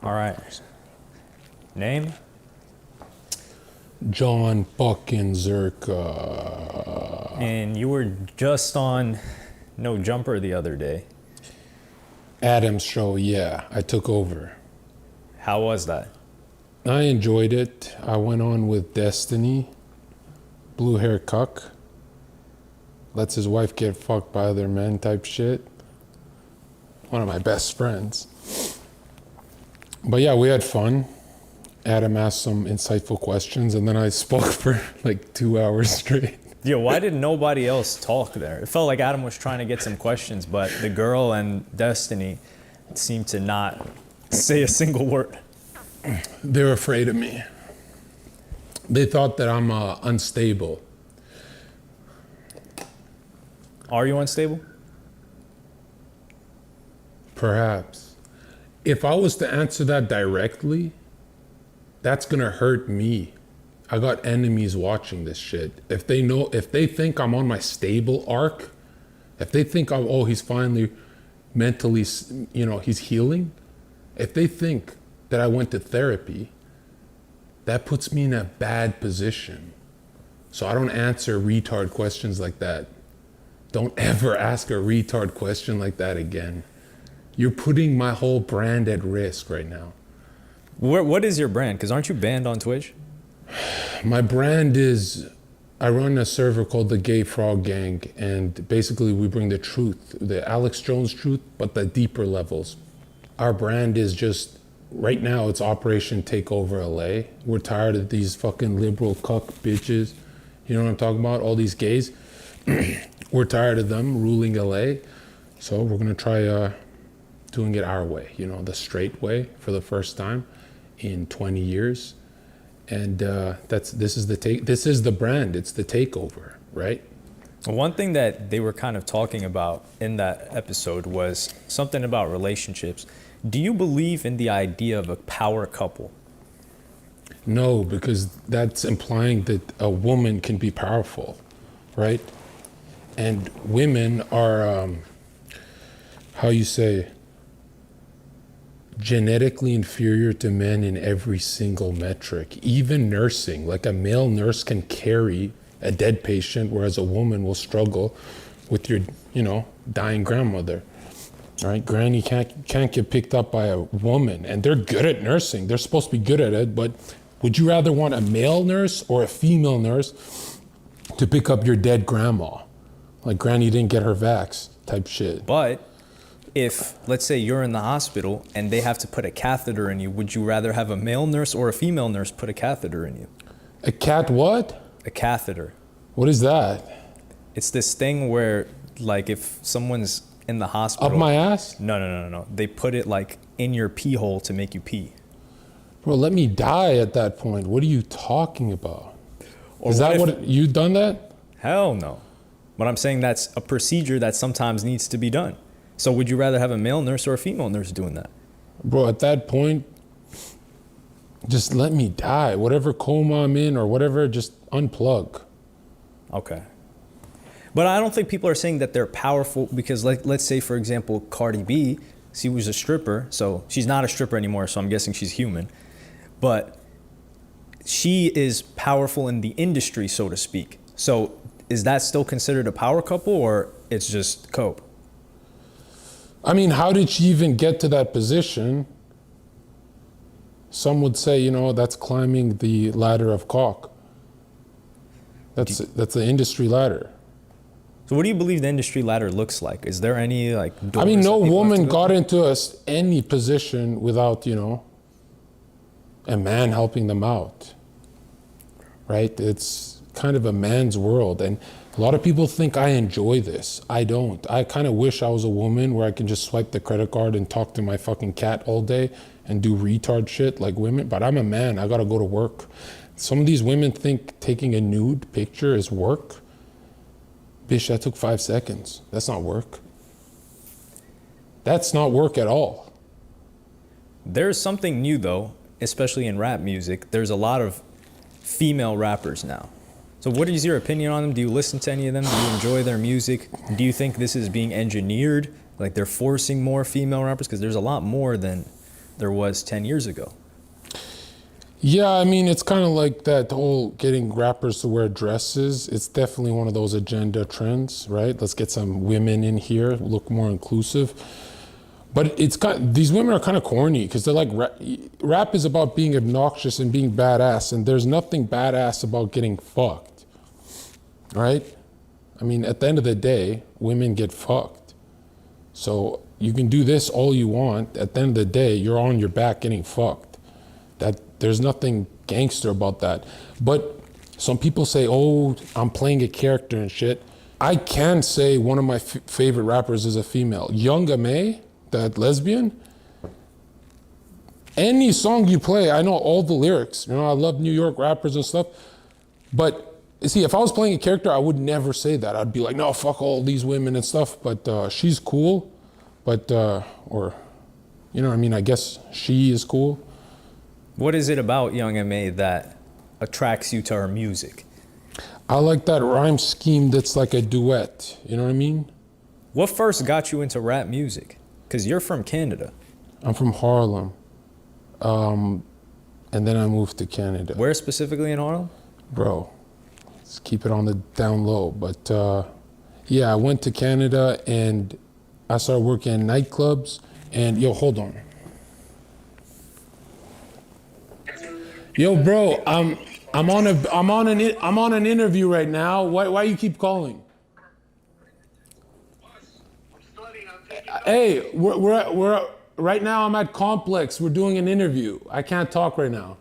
All right. Name? Jon fucking Zherka. And you were just on No Jumper the other day. Adam's show, yeah. I took over. How was that? I enjoyed it. I went on with Destiny. Blue hair cuck. Lets his wife get fucked by other men type shit. One of my best friends. But yeah, we had fun. Adam asked some insightful questions, and then I spoke for like 2 hours straight. Yeah, why did nobody else talk there? It felt like Adam was trying to get some questions, but the girl and Destiny seemed to not say a single word. They're afraid of me. They thought that I'm unstable. Are you unstable? Perhaps. If I was to answer that directly, that's gonna hurt me. I got enemies watching this shit. If they think I'm on my stable arc, if they think he's finally mentally, he's healing. If they think that I went to therapy, that puts me in a bad position. So I don't answer retard questions like that. Don't ever ask a retard question like that again. You're putting my whole brand at risk right now. What is your brand? Because aren't you banned on Twitch? My brand is, I run a server called the Gay Frog Gang, and basically we bring the truth, the Alex Jones truth, but the deeper levels. Our brand is just, right now it's Operation Takeover LA. We're tired of these fucking liberal cuck bitches. You know what I'm talking about? All these gays. We're tired of them ruling LA. So we're gonna try doing it our way, the straight way for the first time in 20 years. And this is the brand, it's the takeover, right? One thing that they were kind of talking about in that episode was something about relationships. Do you believe in the idea of a power couple? No, because that's implying that a woman can be powerful, right? And women are, genetically inferior to men in every single metric. Even nursing, like a male nurse can carry a dead patient, whereas a woman will struggle with your, dying grandmother. All right, granny can't get picked up by a woman, and they're good at nursing. They're supposed to be good at it, but would you rather want a male nurse or a female nurse to pick up your dead grandma? Like granny didn't get her vax type shit. But if, let's say you're in the hospital and they have to put a catheter in you, would you rather have a male nurse or a female nurse put a catheter in you? A cat what? A catheter. What is that? It's this thing where, like, if someone's in the hospital... Up my ass? No. They put it, like, in your pee hole to make you pee. Bro, let me die at that point. What are you talking about? Or is that what you done that? Hell no. But I'm saying that's a procedure that sometimes needs to be done. So would you rather have a male nurse or a female nurse doing that? Bro, at that point, just let me die. Whatever coma I'm in or whatever, just unplug. Okay. But I don't think people are saying that they're powerful because, like, let's say, for example, Cardi B, she was a stripper. So she's not a stripper anymore, so I'm guessing she's human. But she is powerful in the industry, so to speak. So is that still considered a power couple or it's just cope? I mean, how did she even get to that position? Some would say, that's climbing the ladder of cock. That's the industry ladder. So what do you believe the industry ladder looks like? Is there any doors I mean, no woman got through? into any position without, a man helping them out, right? It's kind of a man's world. And a lot of people think I enjoy this. I don't. I kind of wish I was a woman where I can just swipe the credit card and talk to my fucking cat all day and do retard shit like women. But I'm a man. I got to go to work. Some of these women think taking a nude picture is work. Bitch, that took 5 seconds. That's not work. That's not work at all. There's something new, though, especially in rap music. There's a lot of female rappers now. So what is your opinion on them? Do you listen to any of them? Do you enjoy their music? Do you think this is being engineered? Like they're forcing more female rappers? Because there's a lot more than there was 10 years ago. Yeah, I mean, it's kind of like that whole getting rappers to wear dresses. It's definitely one of those agenda trends, right? Let's get some women in here, look more inclusive. But these women are kind of corny because they're like, rap is about being obnoxious and being badass, and there's nothing badass about getting fucked, right? I mean, at the end of the day, women get fucked. So you can do this all you want. At the end of the day, you're on your back getting fucked. There's nothing gangster about that. But some people say, oh, I'm playing a character and shit. I can say one of my favorite rappers is a female. Young M.A., that lesbian. Any song you play, I know all the lyrics. You know, I love New York rappers and stuff. But see, if I was playing a character, I would never say that. I'd be like, no, fuck all these women and stuff. But she's cool. But, or, you know what I mean? I guess she is cool. What is it about Young M.A. that attracts you to her music? I like that rhyme scheme that's like a duet. You know what I mean? What first got you into rap music? Because you're from Canada. I'm from Harlem. And then I moved to Canada. Where specifically in Harlem? Bro, let's keep it on the down low. But yeah, I went to Canada and I started working in nightclubs. And yo, hold on. Yo, bro, I'm on an interview right now. Why you keep calling? Hey, we're right now. I'm at Complex. We're doing an interview. I can't talk right now.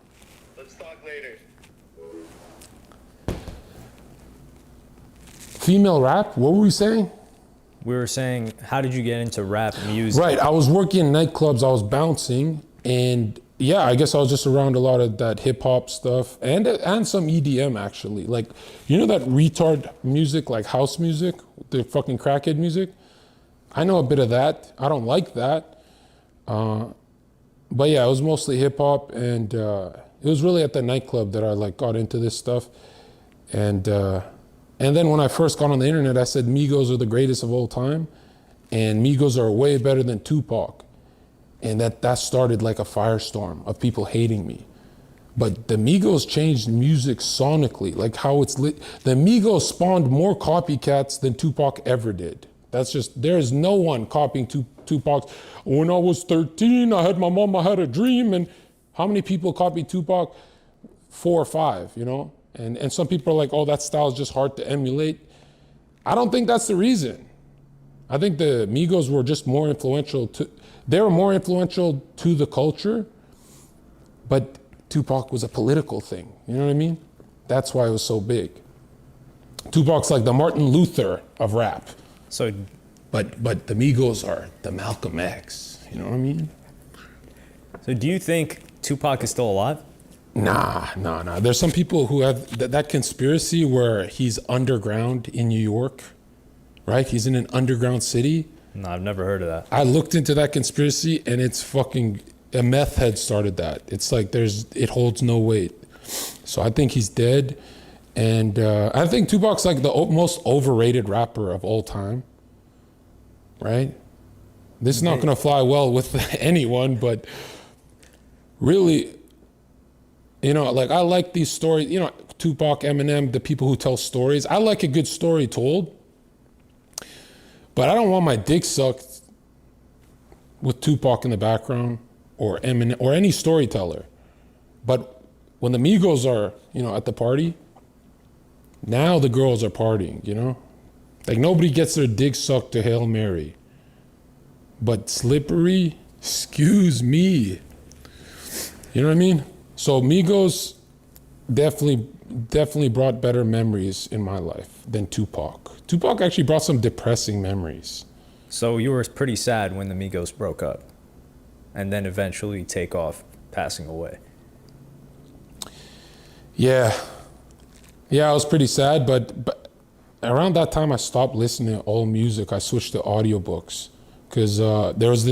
Let's talk later. Female rap? What were we saying? We were saying, how did you get into rap music? Right, I was working in nightclubs. I was bouncing, and yeah, I guess I was just around a lot of that hip hop stuff and some EDM actually. Like, you know that retard music, like house music, the fucking crackhead music? I know a bit of that. I don't like that. But yeah, it was mostly hip hop, and it was really at the nightclub that I like got into this stuff. And then when I first got on the internet, I said Migos are the greatest of all time, and Migos are way better than Tupac. And that started like a firestorm of people hating me. But the Migos changed music sonically, like how it's lit. The Migos spawned more copycats than Tupac ever did. That's just, there is no one copying Tupac. When I was 13, I had a dream. And how many people copied Tupac? 4 or 5, you know? And some people are like, oh, that style is just hard to emulate. I don't think that's the reason. I think the Migos were just more influential they were more influential to the culture, but Tupac was a political thing. You know what I mean? That's why it was so big. Tupac's like the Martin Luther of rap. So, but the Migos are the Malcolm X. You know what I mean? So do you think Tupac is still alive? Nah. There's some people who have that conspiracy where he's underground in New York, right? He's in an underground city. No, I've never heard of that. I looked into that conspiracy, and it's fucking, a meth head started that. It's like it holds no weight. So I think he's dead. And I think Tupac's like the most overrated rapper of all time, right? This is not gonna fly well with anyone, but really, you know, like I like these stories, you know, Tupac, Eminem, the people who tell stories. I like a good story told. But I don't want my dick sucked with Tupac in the background or Eminem or any storyteller. But when the Migos are, you know, at the party, now the girls are partying, you know? Like nobody gets their dick sucked to Hail Mary. But Slippery, excuse me. You know what I mean? So Migos definitely brought better memories in my life than Tupac. Tupac actually brought some depressing memories. So you were pretty sad when the Migos broke up and then eventually take off, passing away. Yeah, I was pretty sad, but around that time I stopped listening to all music. I switched to audiobooks because there's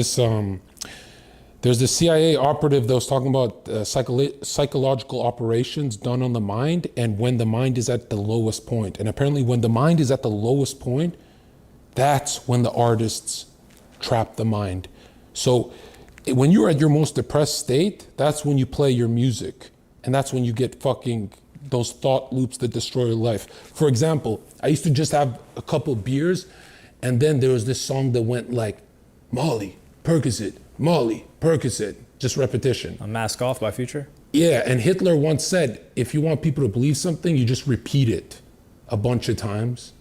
the CIA operative that was talking about psychological operations done on the mind and when the mind is at the lowest point. And apparently when the mind is at the lowest point, that's when the artists trap the mind. So When you're at your most depressed state, that's when you play your music. And that's when you get fucking those thought loops that destroy your life. For example, I used to just have a couple beers, and then there was this song that went like, Molly, Percocet, Molly, Percocet, just repetition. A Mask Off by Future? Yeah, and Hitler once said, if you want people to believe something, you just repeat it a bunch of times,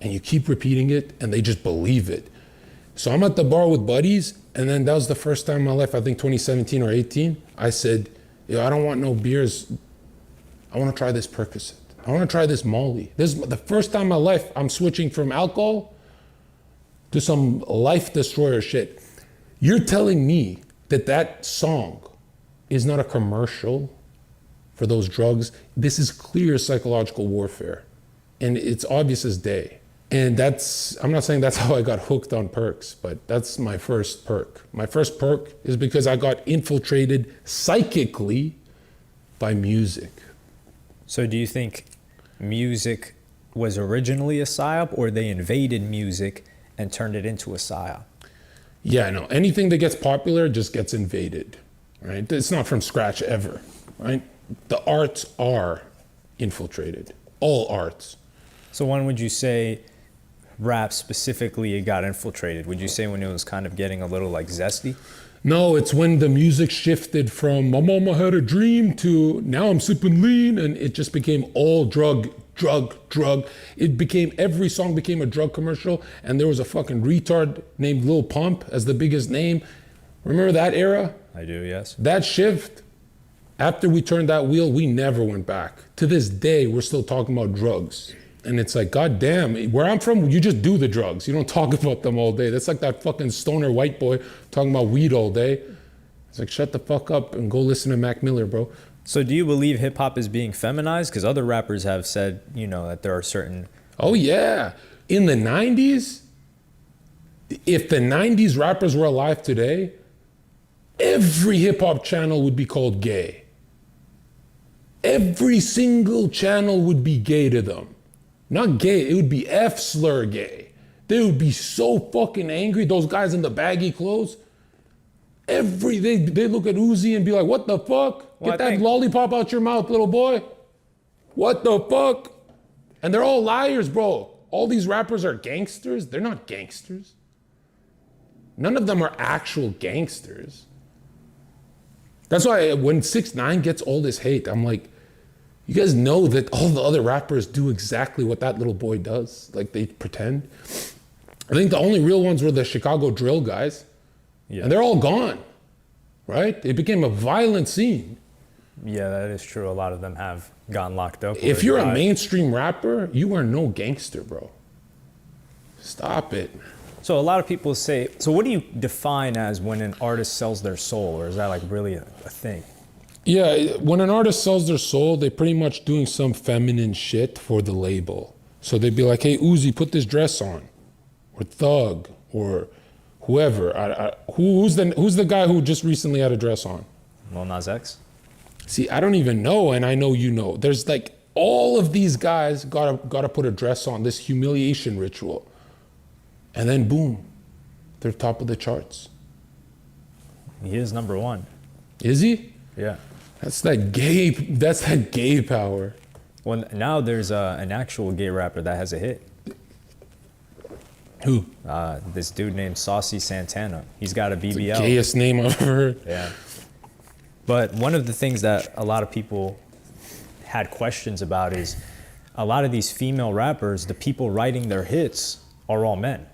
and you keep repeating it, and they just believe it. So I'm at the bar with buddies, and then that was the first time in my life, I think 2017 or 18, I said, yo, I don't want no beers. I want to try this Percocet. I want to try this Molly. This is the first time in my life I'm switching from alcohol to some life destroyer shit. You're telling me that that song is not a commercial for those drugs? This is clear psychological warfare, and it's obvious as day. And I'm not saying that's how I got hooked on perks, but that's my first perk. My first perk is because I got infiltrated psychically by music. So do you think music was originally a psyop, or they invaded music and turned it into a psyop? Yeah, no, anything that gets popular just gets invaded, right? It's not from scratch ever, right? The arts are infiltrated, all arts. So when would you say rap specifically it got infiltrated? Would you say when it was kind of getting a little like zesty? No, it's when the music shifted from my mama had a dream to now I'm sipping lean, and it just became all drug. It became, every song became a drug commercial, and there was a fucking retard named Lil Pump as the biggest name. Remember that era? I do, yes. That shift, after we turned that wheel, we never went back. To this day, we're still talking about drugs. And it's like, God damn, where I'm from, you just do the drugs. You don't talk about them all day. That's like that fucking stoner white boy talking about weed all day. It's like, shut the fuck up and go listen to Mac Miller, bro. So do you believe hip hop is being feminized? Because other rappers have said, that there are certain... Oh yeah. In the 90s, if the 90s rappers were alive today, every hip hop channel would be called gay. Every single channel would be gay to them. Not gay, it would be F-slur gay. They would be so fucking angry, those guys in the baggy clothes. They look at Uzi and be like, what the fuck? Get that lollipop out your mouth, little boy. What the fuck? And they're all liars, bro. All these rappers are gangsters. They're not gangsters. None of them are actual gangsters. That's why when 6ix9ine gets all this hate, I'm like, you guys know that all the other rappers do exactly what that little boy does. Like, they pretend. I think the only real ones were the Chicago drill guys. Yeah. And they're all gone, right? It became a violent scene. Yeah, that is true. A lot of them have gotten locked up. If you're a mainstream rapper, you are no gangster, bro. Stop it. So a lot of people say, so what do you define as when an artist sells their soul? Or is that like really a thing? Yeah, when an artist sells their soul, they're pretty much doing some feminine shit for the label. So they'd be like, hey, Uzi, put this dress on. Or Thug, or whoever. Who's the guy who just recently had a dress on? Lil Nas X? See, I don't even know, and I know you know. There's like, all of these guys gotta put a dress on, this humiliation ritual. And then boom, they're top of the charts. He is number one. Is he? Yeah. That's that gay power. Well, now there's an actual gay rapper that has a hit. Who? This dude named Saucy Santana. He's got a BBL. It's the gayest name I've ever heard. Yeah. But one of the things that a lot of people had questions about is a lot of these female rappers, the people writing their hits are all men.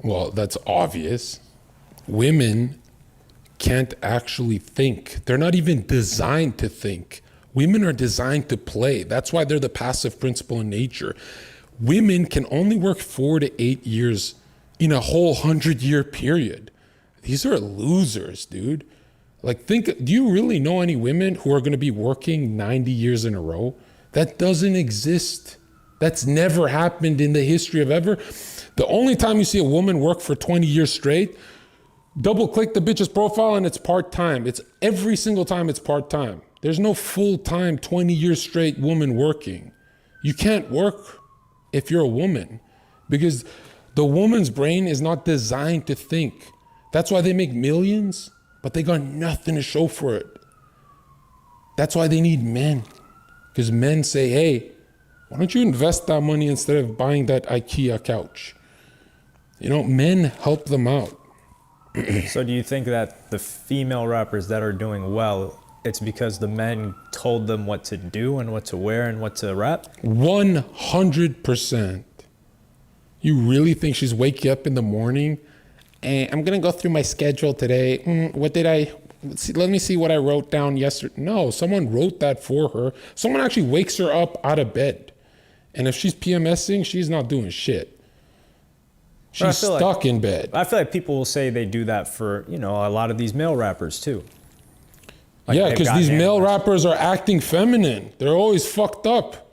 Well, that's obvious. Women can't actually think. They're not even designed to think. Women are designed to play. That's why they're the passive principle in nature. Women can only work 4 to 8 years in a whole 100-year period. These are losers, dude. Like, do you really know any women who are going to be working 90 years in a row? That doesn't exist. That's never happened in the history of ever. The only time you see a woman work for 20 years straight, double click the bitch's profile and it's part-time. It's every single time it's part-time. There's no full-time 20 years straight woman working. You can't work if you're a woman because the woman's brain is not designed to think. That's why they make millions, but they got nothing to show for it. That's why they need men. Because men say, hey, why don't you invest that money instead of buying that IKEA couch? You know, men help them out. So do you think that the female rappers that are doing well, it's because the men told them what to do and what to wear and what to rap? 100%. You really think she's waking up in the morning and I'm gonna go through my schedule today. Let me see what I wrote down yesterday. No, someone wrote that for her. Someone actually wakes her up out of bed. And if she's PMSing, she's not doing shit. She's stuck in bed. I feel like people will say they do that for, you know, a lot of these male rappers too. Like yeah, because these male rappers are acting feminine. They're always fucked up.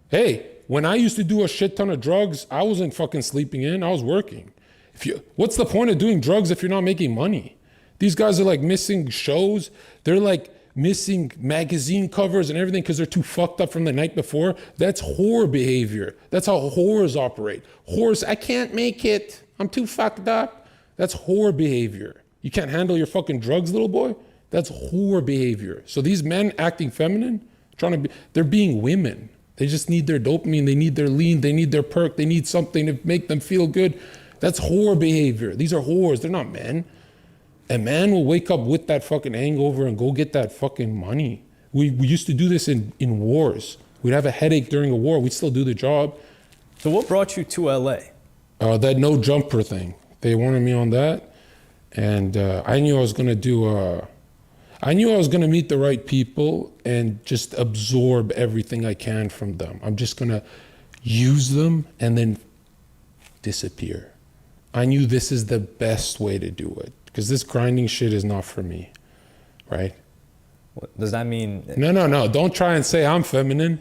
Hey, when I used to do a shit ton of drugs, I wasn't fucking sleeping in, I was working. What's the point of doing drugs if you're not making money? These guys are like missing shows. They're like missing magazine covers and everything because they're too fucked up from the night before. That's whore behavior. That's how whores operate. Whores, I can't make it. I'm too fucked up. That's whore behavior. You can't handle your fucking drugs, little boy? That's whore behavior. So these men acting feminine, they're being women. They just need their dopamine. They need their lean. They need their perk. They need something to make them feel good. That's whore behavior. These are whores. They're not men. A man will wake up with that fucking hangover and go get that fucking money. We used to do this in wars. We'd have a headache during a war. We'd still do the job. So what brought you to LA? That no jumper thing. They wanted me on that. And I knew I was going to I knew I was going to meet the right people and just absorb everything I can from them. I'm just going to use them and then disappear. I knew this is the best way to do it because this grinding shit is not for me, right? What does that mean? No. Don't try and say I'm feminine.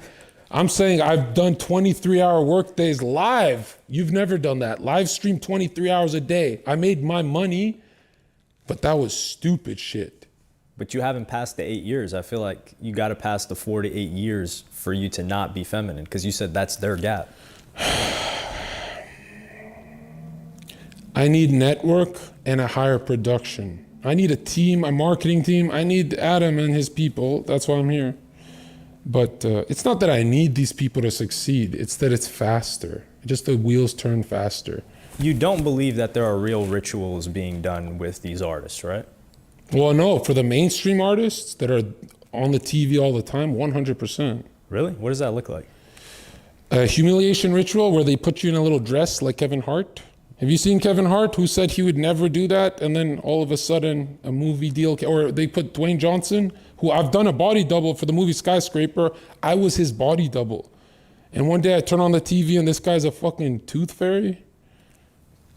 I'm saying I've done 23-hour work days live. You've never done that. Live stream 23 hours a day. I made my money, but that was stupid shit. But you haven't passed the 8 years. I feel like you got to pass the 4 to 8 years for you to not be feminine because you said that's their gap. I need network and a higher production. I need a team, a marketing team. I need Adam and his people. That's why I'm here. But it's not that I need these people to succeed. It's that it's faster. Just the wheels turn faster. You don't believe that there are real rituals being done with these artists, right? Well, no, for the mainstream artists that are on the TV all the time, 100%. Really? What does that look like? A humiliation ritual where they put you in a little dress like Kevin Hart. Have you seen Kevin Hart, who said he would never do that, and then all of a sudden a movie deal, or they put Dwayne Johnson, who I've done a body double for the movie Skyscraper. I was his body double. And one day I turn on the TV and this guy's a fucking tooth fairy?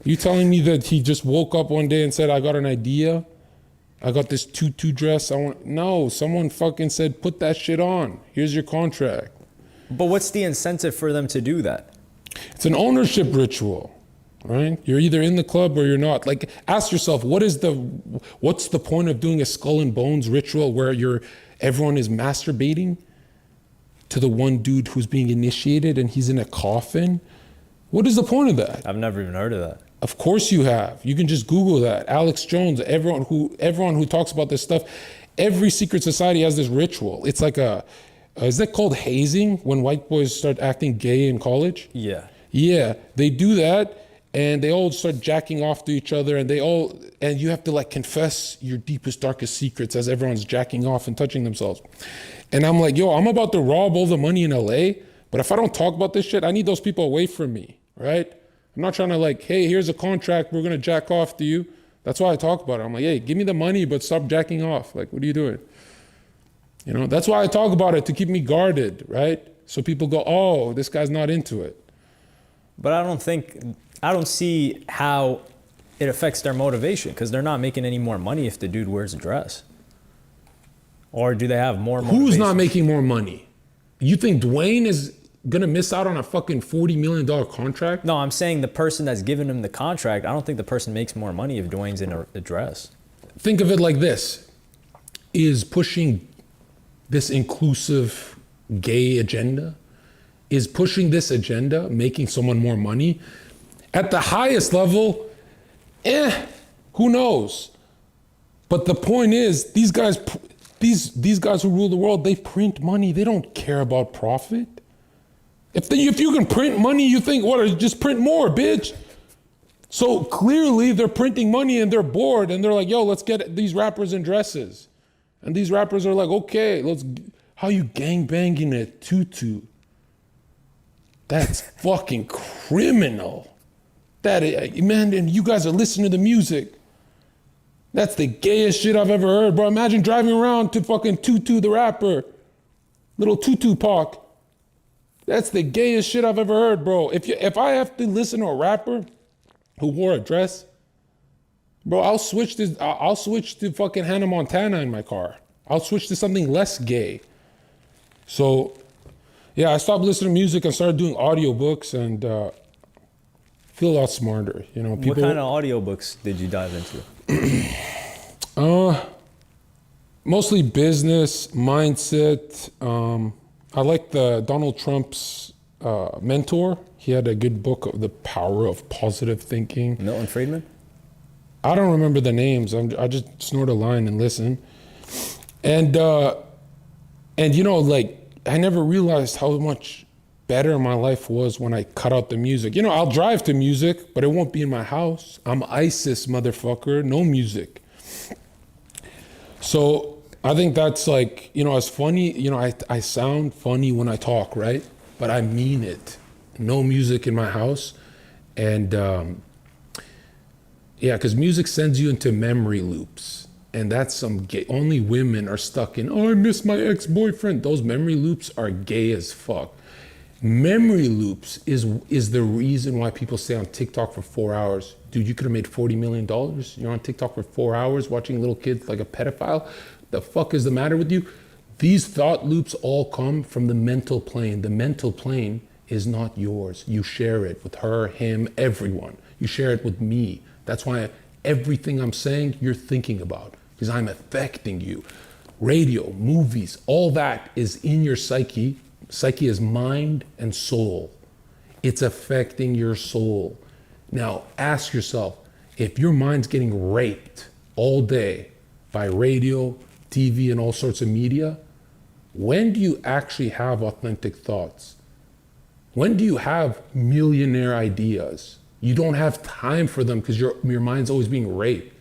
You telling me that he just woke up one day and said, I got an idea? I got this tutu dress. No, someone fucking said, put that shit on. Here's your contract. But what's the incentive for them to do that? It's an ownership ritual, right? You're either in the club or you're not. Like, ask yourself, what's the point of doing a skull and bones ritual where everyone is masturbating to the one dude who's being initiated and he's in a coffin? What is the point of that? I've never even heard of that. Of course you have. You can just Google that. Alex Jones, everyone who talks about this stuff, every secret society has this ritual. It's like is that called hazing when white boys start acting gay in college? Yeah. Yeah, they do that and they all start jacking off to each other and you have to like confess your deepest, darkest secrets as everyone's jacking off and touching themselves. And I'm like, yo, I'm about to rob all the money in LA, but if I don't talk about this shit, I need those people away from me, right? I'm not trying to like, hey, here's a contract, we're gonna jack off to you. That's why I talk about it. I'm like, hey, give me the money, but stop jacking off. Like, what are you doing? You know, that's why I talk about it, to keep me guarded, right? So people go, oh, this guy's not into it. But I don't see how it affects their motivation because they're not making any more money if the dude wears a dress. Or do they have more motivation? Who's not making more money? You think Dwayne is gonna miss out on a fucking $40 million contract? No, I'm saying the person that's giving him the contract, I don't think the person makes more money if Dwayne's in a dress. Think of it like this. Is pushing this inclusive gay agenda, is pushing this agenda making someone more money? At the highest level, Who knows? But the point is, these guys who rule the world, they print money. They don't care about profit. If you can print money, you think, what, just print more, bitch. So clearly they're printing money and they're bored and they're like, yo, let's get these rappers in dresses. And these rappers are like, okay, how you gangbanging a tutu? That's fucking criminal. Man, and you guys are listening to the music. That's the gayest shit I've ever heard, bro. Imagine driving around to fucking Tutu the rapper. Little Tutu Pac. That's the gayest shit I've ever heard, bro. If I have to listen to a rapper who wore a dress, bro, I'll switch to fucking Hannah Montana in my car. I'll switch to something less gay. So, yeah, I stopped listening to music and started doing audiobooks and feel a lot smarter. You know, what kind of audiobooks did you dive into? Mostly business, mindset. I like the Donald Trump's mentor. He had a good book of the power of positive thinking. Milton Friedman? I don't remember the names. I just snort a line and listen. And you know, like, I never realized how much better my life was when I cut out the music. You know, I'll drive to music, but it won't be in my house. I'm ISIS, motherfucker, no music. So I think that's like, you know, as funny, you know, I sound funny when I talk, right? But I mean it. No music in my house. And yeah, because music sends you into memory loops. And that's some gay, only women are stuck in, oh, I miss my ex-boyfriend. Those memory loops are gay as fuck. Memory loops is the reason why people stay on TikTok for 4 hours. Dude, you could have made $40 million. You're on TikTok for 4 hours watching little kids like a pedophile. The fuck is the matter with you? These thought loops all come from the mental plane. The mental plane is not yours. You share it with her, him, everyone. You share it with me. That's why everything I'm saying, you're thinking about, because I'm affecting you. Radio, movies, all that is in your psyche. Psyche is mind and soul. It's affecting your soul. Now, ask yourself, if your mind's getting raped all day by radio, TV, and all sorts of media, when do you actually have authentic thoughts? When do you have millionaire ideas? You don't have time for them because your mind's always being raped.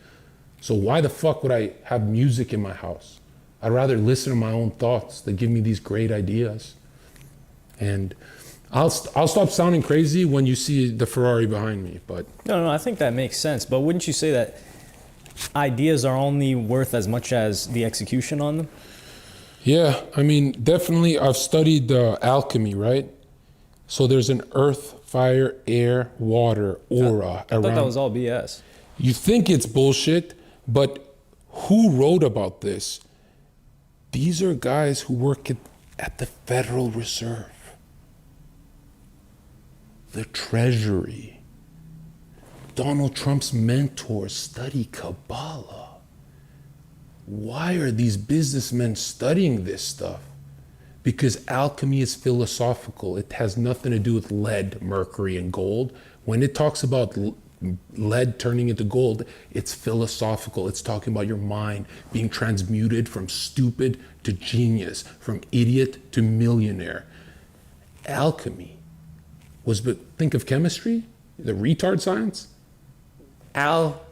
So why the fuck would I have music in my house? I'd rather listen to my own thoughts that give me these great ideas. And I'll stop sounding crazy when you see the Ferrari behind me, but... No, I think that makes sense. But wouldn't you say that ideas are only worth as much as the execution on them? Yeah, I mean, definitely I've studied alchemy, right? So there's an earth, fire, air, water, aura I thought that was all BS. You think it's bullshit, but who wrote about this? These are guys who work at the Federal Reserve, the Treasury. Donald Trump's mentors study Kabbalah. Why are these businessmen studying this stuff? Because alchemy is philosophical. It has nothing to do with lead, mercury, and gold. When it talks about lead turning into gold, it's philosophical. It's talking about your mind being transmuted from stupid to genius, from idiot to millionaire. Alchemy was, but think of chemistry, the retard science. Alchemy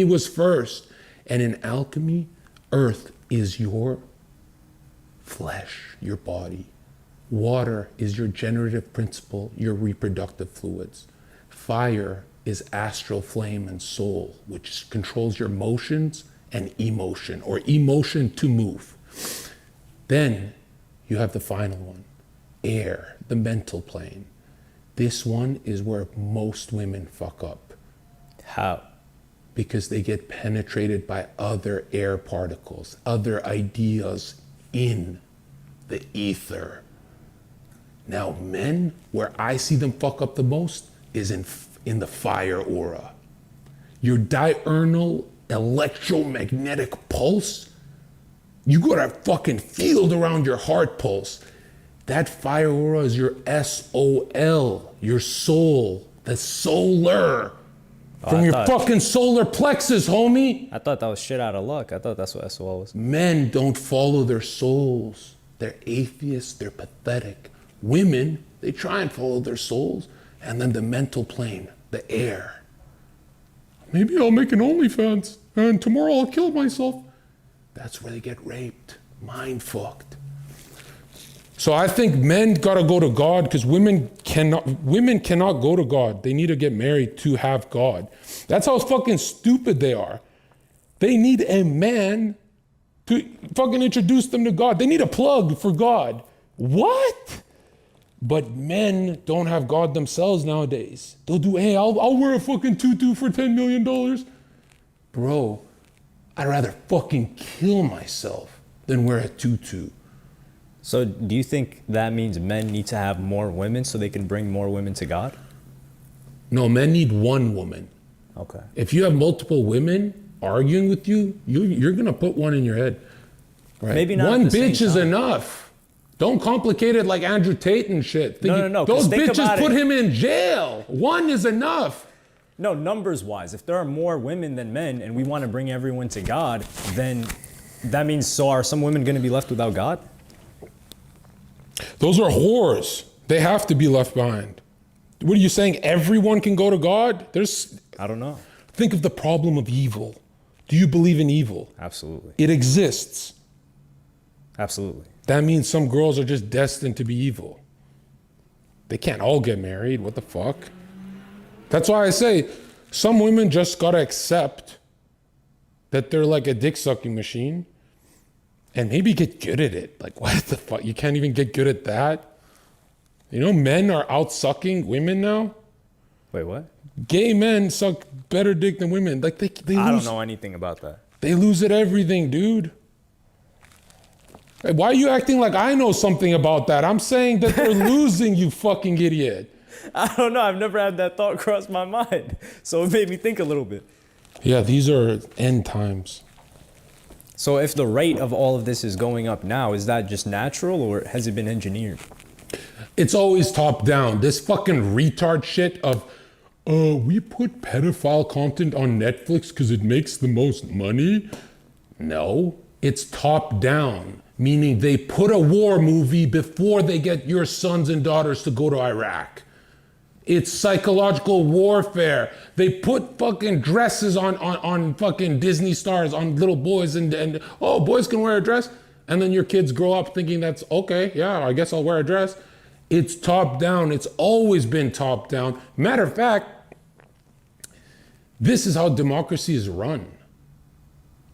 was first. And in alchemy, earth is your flesh, your body. Water is your generative principle, your reproductive fluids. Fire is astral flame and soul, which controls your motions and emotion, or emotion to move. Then you have the final one, air, the mental plane. This one is where most women fuck up. How? Because they get penetrated by other air particles, other ideas in the ether. Now, men, where I see them fuck up the most is in the fire aura. Your diurnal electromagnetic pulse, you got a fucking field around your heart pulse. That fire aura is your SOL, your soul, the solar. From I your thought- fucking solar plexus, homie. I thought that was shit out of luck. I thought that's what SOL was. Men don't follow their souls. They're atheists, they're pathetic. Women, they try and follow their souls, and then the mental plane, the air. Maybe I'll make an OnlyFans, and tomorrow I'll kill myself. That's where they get raped, mind fucked. So I think men gotta go to God because women cannot go to God. They need to get married to have God. That's how fucking stupid they are. They need a man to fucking introduce them to God. They need a plug for God. What? But men don't have God themselves nowadays. They'll do, hey, I'll wear a fucking tutu for $10 million. Bro, I'd rather fucking kill myself than wear a tutu. So do you think that means men need to have more women so they can bring more women to God? No, men need one woman. Okay. If you have multiple women arguing with you, you're gonna put one in your head. Right? Maybe not One at the same bitch is time. enough. Don't complicate it like Andrew Tate and shit. No. Those 'cause think bitches about put it. him in jail. One is enough. No, numbers wise, if there are more women than men and we want to bring everyone to God, then that means so are some women going to be left without God? Those are whores. They have to be left behind. What are you saying? Everyone can go to God? I don't know. Think of the problem of evil. Do you believe in evil? Absolutely. It exists. Absolutely. That means some girls are just destined to be evil. They can't all get married. What the fuck? That's why I say some women just gotta accept that they're like a dick sucking machine and maybe get good at it. Like, what the fuck? You can't even get good at that? You know, men are out sucking women now. Wait, what? Gay men suck better dick than women. Like they I lose. don't know anything about that. They lose at everything, dude. Hey, why are you acting like I know something about that? I'm saying that they're losing, you fucking idiot. I don't know. I've never had that thought cross my mind. So it made me think a little bit. Yeah, these are end times. So if the rate of all of this is going up now, is that just natural or has it been engineered? It's always top down. This fucking retard shit of, we put pedophile content on Netflix because it makes the most money. No, it's top down, meaning they put a war movie before they get your sons and daughters to go to Iraq. It's psychological warfare. They put fucking dresses on fucking Disney stars, on little boys, and oh, boys can wear a dress. And then your kids grow up thinking that's okay, yeah, I guess I'll wear a dress. It's top down. It's always been top down. Matter of fact, this is how democracy is run,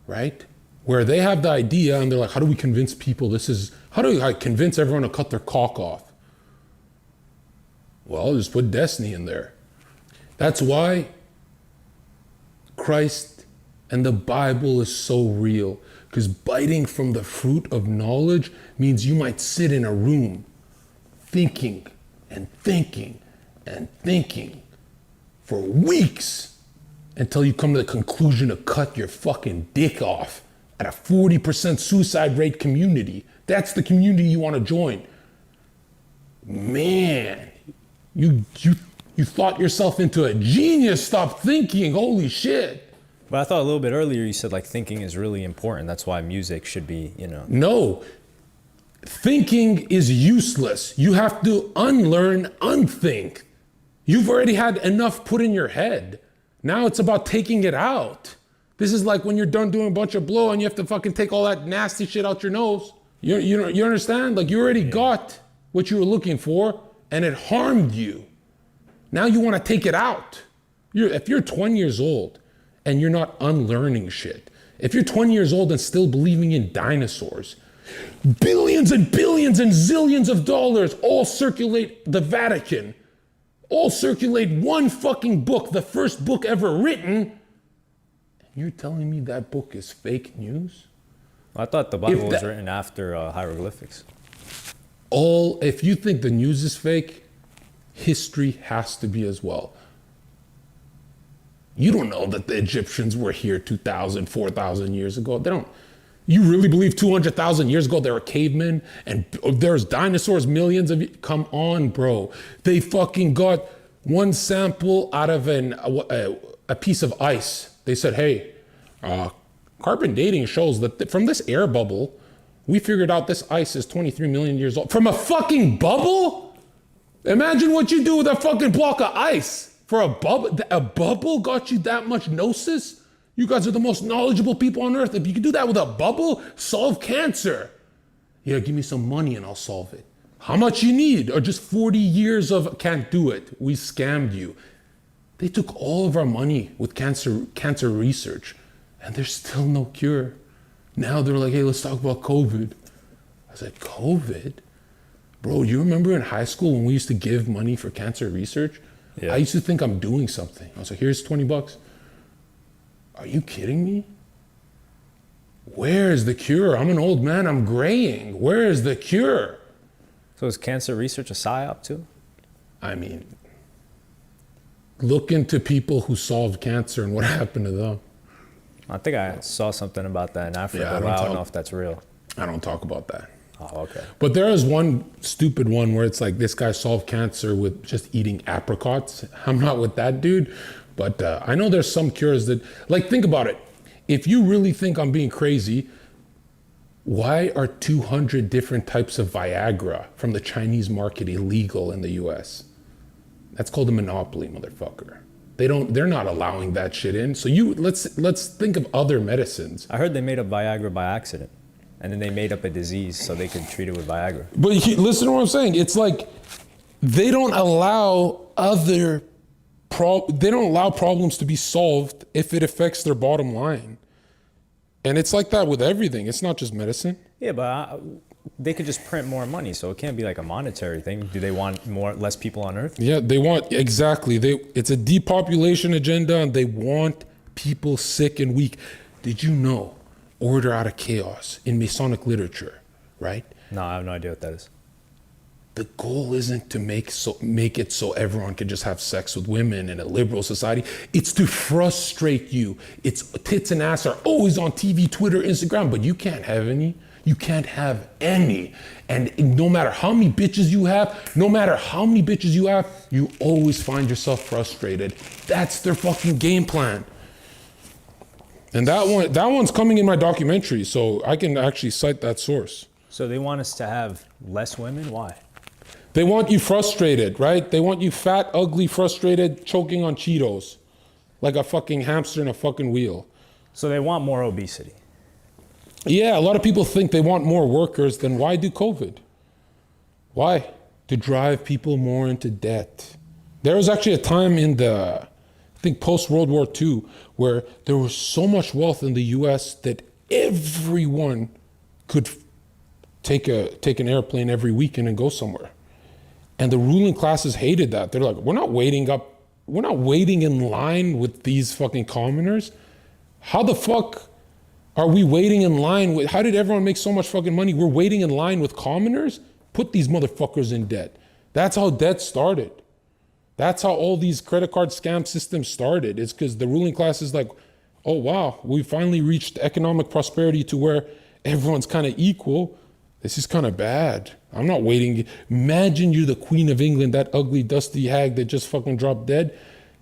right? Where they have the idea and they're like, how do we convince people how do I convince everyone to cut their cock off? Well, just put destiny in there. That's why Christ and the Bible is so real. Because biting from the fruit of knowledge means you might sit in a room thinking and thinking and thinking for weeks until you come to the conclusion to cut your fucking dick off at a 40% suicide rate community. That's the community you want to join. Man, you thought yourself into a genius. Stop thinking. Holy shit. But I thought a little bit earlier you said like thinking is really important. That's why music should be, No. Thinking is useless. You have to unlearn, unthink. You've already had enough put in your head. Now it's about taking it out. This is like when you're done doing a bunch of blow and you have to fucking take all that nasty shit out your nose. You understand? Like you already got what you were looking for and it harmed you. Now you want to take it out. If you're 20 years old and you're not unlearning shit, if you're 20 years old and still believing in dinosaurs, billions and billions and zillions of dollars all circulate the Vatican, all circulate one fucking book, the first book ever written, and you're telling me that book is fake news? I thought the Bible was written after hieroglyphics. If you think the news is fake, history has to be as well. You don't know that the Egyptians were here 2,000, 4,000 years ago. They don't. You really believe 200,000 years ago there were cavemen and there's dinosaurs millions of years? Come on, bro. They fucking got one sample out of a piece of ice. They said, hey, carbon dating shows that from this air bubble, we figured out this ice is 23 million years old. From a fucking bubble? Imagine what you do with a fucking block of ice. For a bubble? A bubble got you that much gnosis? You guys are the most knowledgeable people on earth. If you could do that with a bubble, solve cancer. Yeah, give me some money and I'll solve it. How much you need? Or just 40 years of can't do it. We scammed you. They took all of our money with cancer research and there's still no cure. Now they're like, hey, let's talk about COVID. I was like, COVID? Bro, you remember in high school when we used to give money for cancer research? Yeah. I used to think I'm doing something. I was like, here's $20. Are you kidding me? Where is the cure? I'm an old man, I'm graying. Where is the cure? So is cancer research a psyop too? I mean, look into people who solved cancer and what happened to them. I think I saw something about that in Africa, but I don't know if that's real. I don't talk about that. Oh, okay. But there is one stupid one where it's like this guy solved cancer with just eating apricots. I'm not with that dude, but I know there's some cures that, like, think about it. If you really think I'm being crazy, why are 200 different types of Viagra from the Chinese market illegal in the US? That's called a monopoly, motherfucker. They're not allowing that shit in. So let's think of other medicines. I heard they made up Viagra by accident. And then they made up a disease so they could treat it with Viagra. But listen to what I'm saying. It's like they don't allow problems to be solved if it affects their bottom line. And it's like that with everything. It's not just medicine. Yeah, but they could just print more money, so it can't be like a monetary thing. Do they want less people on Earth? Yeah, they want, exactly. It's a depopulation agenda, and they want people sick and weak. Did you know order out of chaos in Masonic literature, right? No, I have no idea what that is. The goal isn't to make it so everyone can just have sex with women in a liberal society. It's to frustrate you. It's tits and ass are always on TV, Twitter, Instagram, but you can't have any. You can't have any. And no matter how many bitches you have, you always find yourself frustrated. That's their fucking game plan. And that one's coming in my documentary, so I can actually cite that source. So they want us to have less women? Why? They want you frustrated, right? They want you fat, ugly, frustrated, choking on Cheetos, like a fucking hamster in a fucking wheel. So they want more obesity. Yeah, a lot of people think they want more workers, then why do COVID? Why? To drive people more into debt. There was actually a time in I think post-World War II, where there was so much wealth in the US that everyone could take an airplane every weekend and go somewhere. And the ruling classes hated that. They're like, we're not waiting in line with these fucking commoners. How the fuck are we waiting in line with, how did everyone make so much fucking money? We're waiting in line with commoners? Put these motherfuckers in debt. That's how debt started. That's how all these credit card scam systems started. It's because the ruling class is like, oh wow, we finally reached economic prosperity to where everyone's kind of equal. This is kind of bad. I'm not waiting. Imagine you're the Queen of England, that ugly, dusty hag that just fucking dropped dead.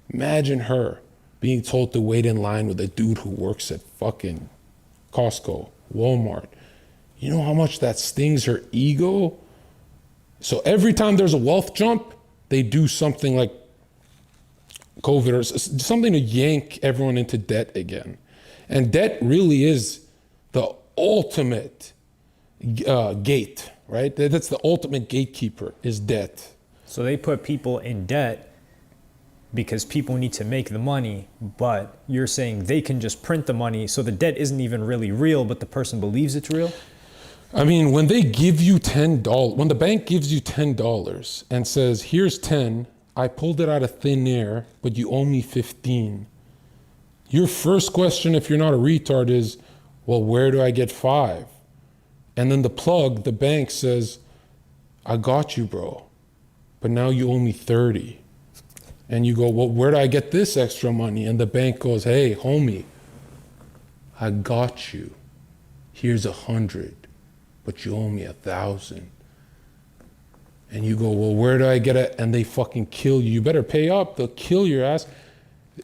Imagine her being told to wait in line with a dude who works at fucking Costco, Walmart. You know how much that stings her ego? So every time there's a wealth jump, they do something like COVID or something to yank everyone into debt again. And debt really is the ultimate gate, right? That's the ultimate gatekeeper, is debt. So they put people in debt because people need to make the money, but you're saying they can just print the money, so the debt isn't even really real, but the person believes it's real? I mean, when they give you $10, when the bank gives you $10 and says, here's 10, I pulled it out of thin air, but you owe me 15. Your first question, if you're not a retard, is, well, where do I get 5? And then the bank says, I got you, bro, but now you owe me 30. And you go, well, where do I get this extra money? And the bank goes, hey, homie, I got you. Here's 100, but you owe me 1,000. And you go, well, where do I get it? And they fucking kill you. You better pay up. They'll kill your ass.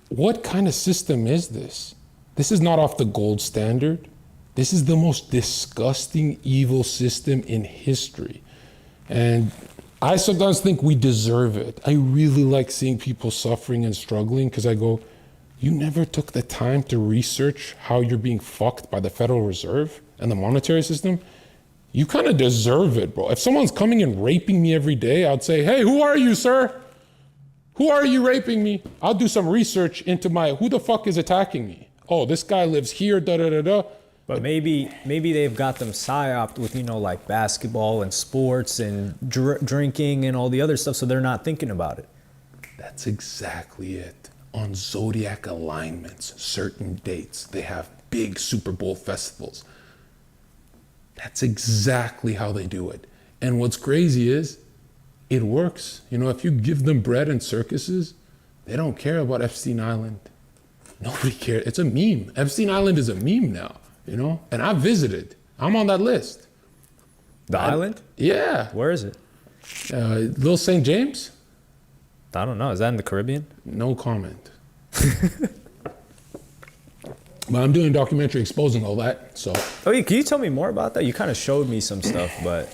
What kind of system is this? This is not off the gold standard. This is the most disgusting, evil system in history. And I sometimes think we deserve it. I really like seeing people suffering and struggling because I go, you never took the time to research how you're being fucked by the Federal Reserve and the monetary system. You kind of deserve it, bro. If someone's coming and raping me every day, I'd say, hey, who are you, sir? Who are you raping me? I'll do some research into who the fuck is attacking me? Oh, this guy lives here, da da da da. But maybe they've got them psyoped with, you know, like basketball and sports and drinking and all the other stuff, so they're not thinking about it. That's exactly it. On zodiac alignments, certain dates, they have big Super Bowl festivals. That's exactly how they do it. And what's crazy is, it works. You know, if you give them bread and circuses, they don't care about Epstein Island. Nobody cares. It's a meme. Epstein Island is a meme now, you know? And I visited. I'm on that list. The island? Yeah. Where is it? Little St. James? I don't know. Is that in the Caribbean? No comment. But I'm doing a documentary exposing all that, so. Oh, yeah, can you tell me more about that? You kind of showed me some stuff, but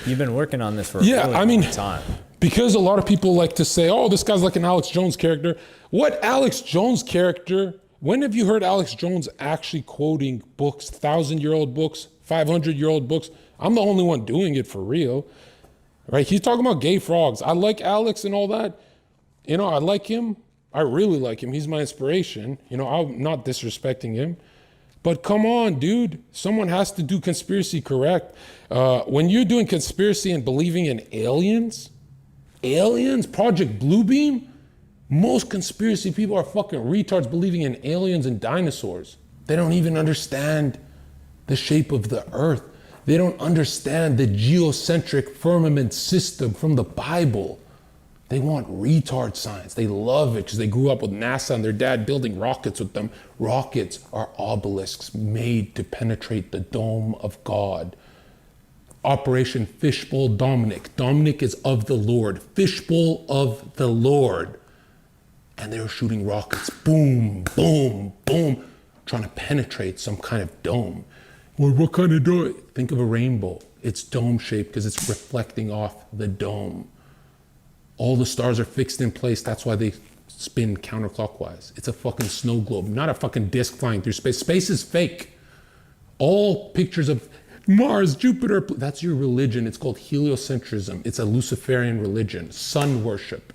you've been working on this for a really long time. Because a lot of people like to say, oh, this guy's like an Alex Jones character. What Alex Jones character? When have you heard Alex Jones actually quoting books, 1,000-year-old books, 500-year-old books? I'm the only one doing it for real, right? He's talking about gay frogs. I like Alex and all that. You know, I like him. I really like him. He's my inspiration. You know, I'm not disrespecting him. But come on, dude. Someone has to do conspiracy correct. When you're doing conspiracy and believing in aliens, Project Bluebeam, most conspiracy people are fucking retards believing in aliens and dinosaurs. They don't even understand the shape of the earth. They don't understand the geocentric firmament system from the Bible. They want retard science. They love it because they grew up with NASA and their dad building rockets with them. Rockets are obelisks made to penetrate the dome of God. Operation Fishbowl Dominic. Dominic is of the Lord. Fishbowl of the Lord. And they were shooting rockets. Boom, boom, boom. Trying to penetrate some kind of dome. Well, what kind of dome? Think of a rainbow. It's dome shaped because it's reflecting off the dome. All the stars are fixed in place. That's why they spin counterclockwise. It's a fucking snow globe, not a fucking disc flying through space. Space is fake. All pictures of Mars, Jupiter, that's your religion. It's called heliocentrism. It's a Luciferian religion, sun worship.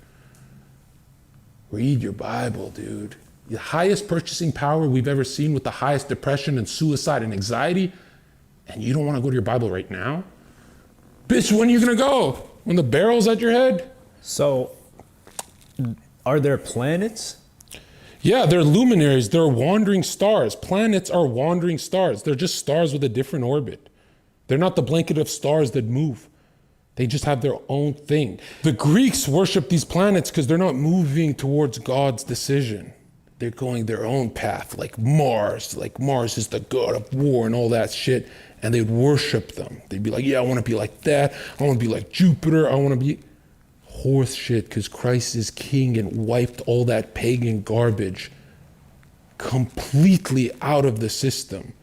Read your Bible, dude. The highest purchasing power we've ever seen with the highest depression and suicide and anxiety, and you don't want to go to your Bible right now? Bitch, when are you gonna go? When the barrel's at your head? So, are there planets? Yeah, they're luminaries. They're wandering stars. Planets are wandering stars. They're just stars with a different orbit. They're not the blanket of stars that move. They just have their own thing. The Greeks worship these planets because they're not moving towards God's decision. They're going their own path, like Mars. Like Mars is the god of war and all that shit. And they'd worship them. They'd be like, yeah, I want to be like that. I want to be like Jupiter. I want to be horse shit because Christ is king and wiped all that pagan garbage completely out of the system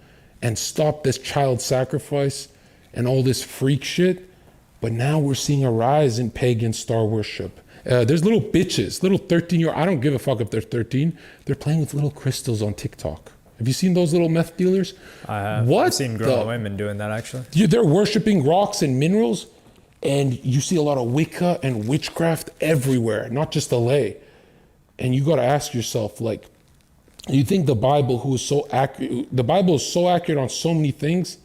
and stopped this child sacrifice and all this freak shit. But now we're seeing a rise in pagan star worship. There's little bitches, little 13-year-old, I don't give a fuck if they're 13. They're playing with little crystals on TikTok. Have you seen those little meth dealers? I have. What? I've seen grown women doing that actually. They're worshiping rocks and minerals. And you see a lot of Wicca and witchcraft everywhere, not just LA. And you got to ask yourself, like, you think the Bible, who is so accurate, the Bible is so accurate on so many things.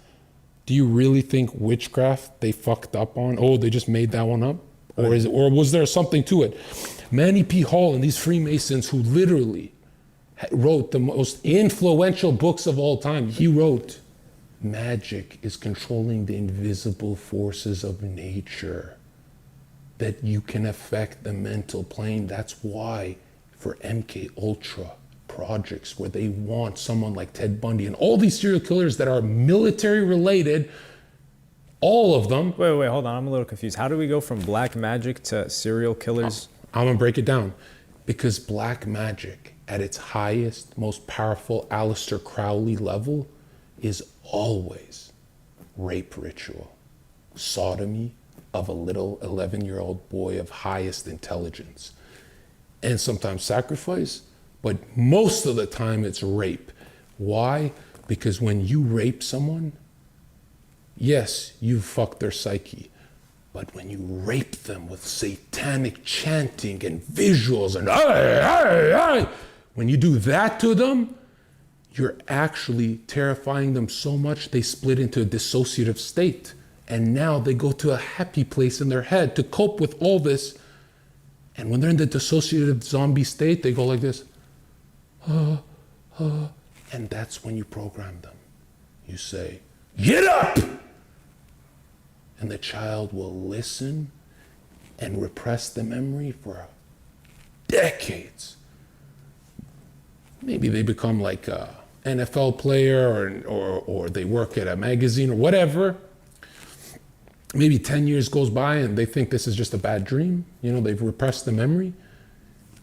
Do you really think witchcraft they fucked up on? Oh, they just made that one up, or was there something to it? Manny P. Hall and these Freemasons who literally wrote the most influential books of all time. He wrote, magic is controlling the invisible forces of nature, that you can affect the mental plane. That's why for MK Ultra projects where they want someone like Ted Bundy and all these serial killers that are military related, all of them. Wait, hold on. I'm a little confused. How do we go from black magic to serial killers? I'm gonna break it down. Because black magic at its highest, most powerful Aleister Crowley level is always rape ritual, sodomy of a little 11-year-old boy of highest intelligence, and sometimes sacrifice, but most of the time it's rape. Why? Because when you rape someone, yes, you fuck their psyche, but when you rape them with satanic chanting and visuals and when you do that to them, you're actually terrifying them so much they split into a dissociative state. And now they go to a happy place in their head to cope with all this. And when they're in the dissociative zombie state, they go like this. And that's when you program them. You say, get up! And the child will listen and repress the memory for decades. Maybe they become like an NFL player or they work at a magazine or whatever. Maybe 10 years goes by and they think this is just a bad dream. You know, they've repressed the memory.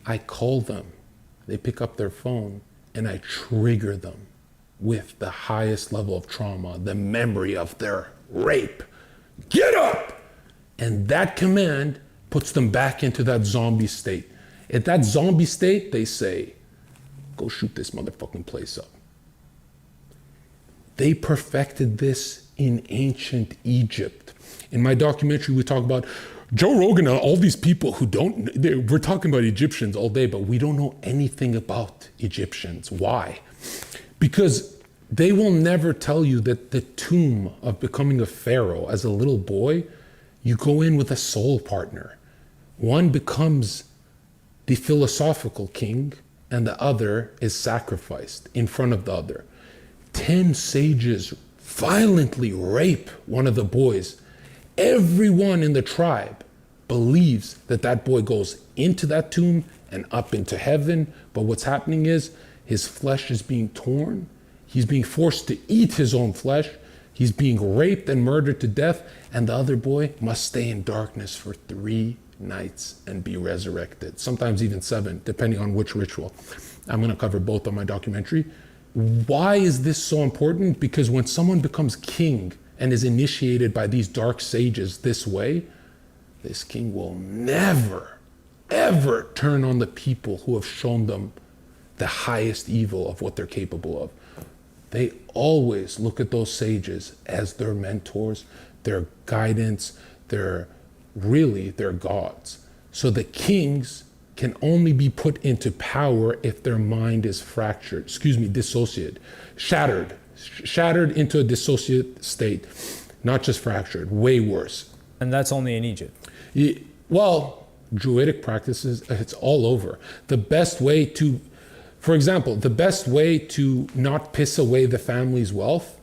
I call them. They pick up their phone and I trigger them with the highest level of trauma, the memory of their rape. Get up! And that command puts them back into that zombie state. At that zombie state, they say, go shoot this motherfucking place up. They perfected this in ancient Egypt. In my documentary, we talk about Joe Rogan and all these people who we're talking about Egyptians all day, but we don't know anything about Egyptians. Why? Because they will never tell you that the tomb of becoming a pharaoh as a little boy, you go in with a soul partner. One becomes the philosophical king and the other is sacrificed in front of the other. 10 sages violently rape one of the boys. Everyone in the tribe believes that that boy goes into that tomb and up into heaven. But what's happening is his flesh is being torn. He's being forced to eat his own flesh. He's being raped and murdered to death. And the other boy must stay in darkness for 3 nights and be resurrected. Sometimes even 7, depending on which ritual. I'm going to cover both on my documentary. Why is this so important? Because when someone becomes king and is initiated by these dark sages this way, this king will never, ever turn on the people who have shown them the highest evil of what they're capable of. They always look at those sages as their mentors, their guidance, their gods. So the kings can only be put into power if their mind is dissociated, shattered into a dissociate state, not just fractured, way worse. And that's only in Egypt. Well, Druidic practices, it's all over. For example, the best way to not piss away the family's wealth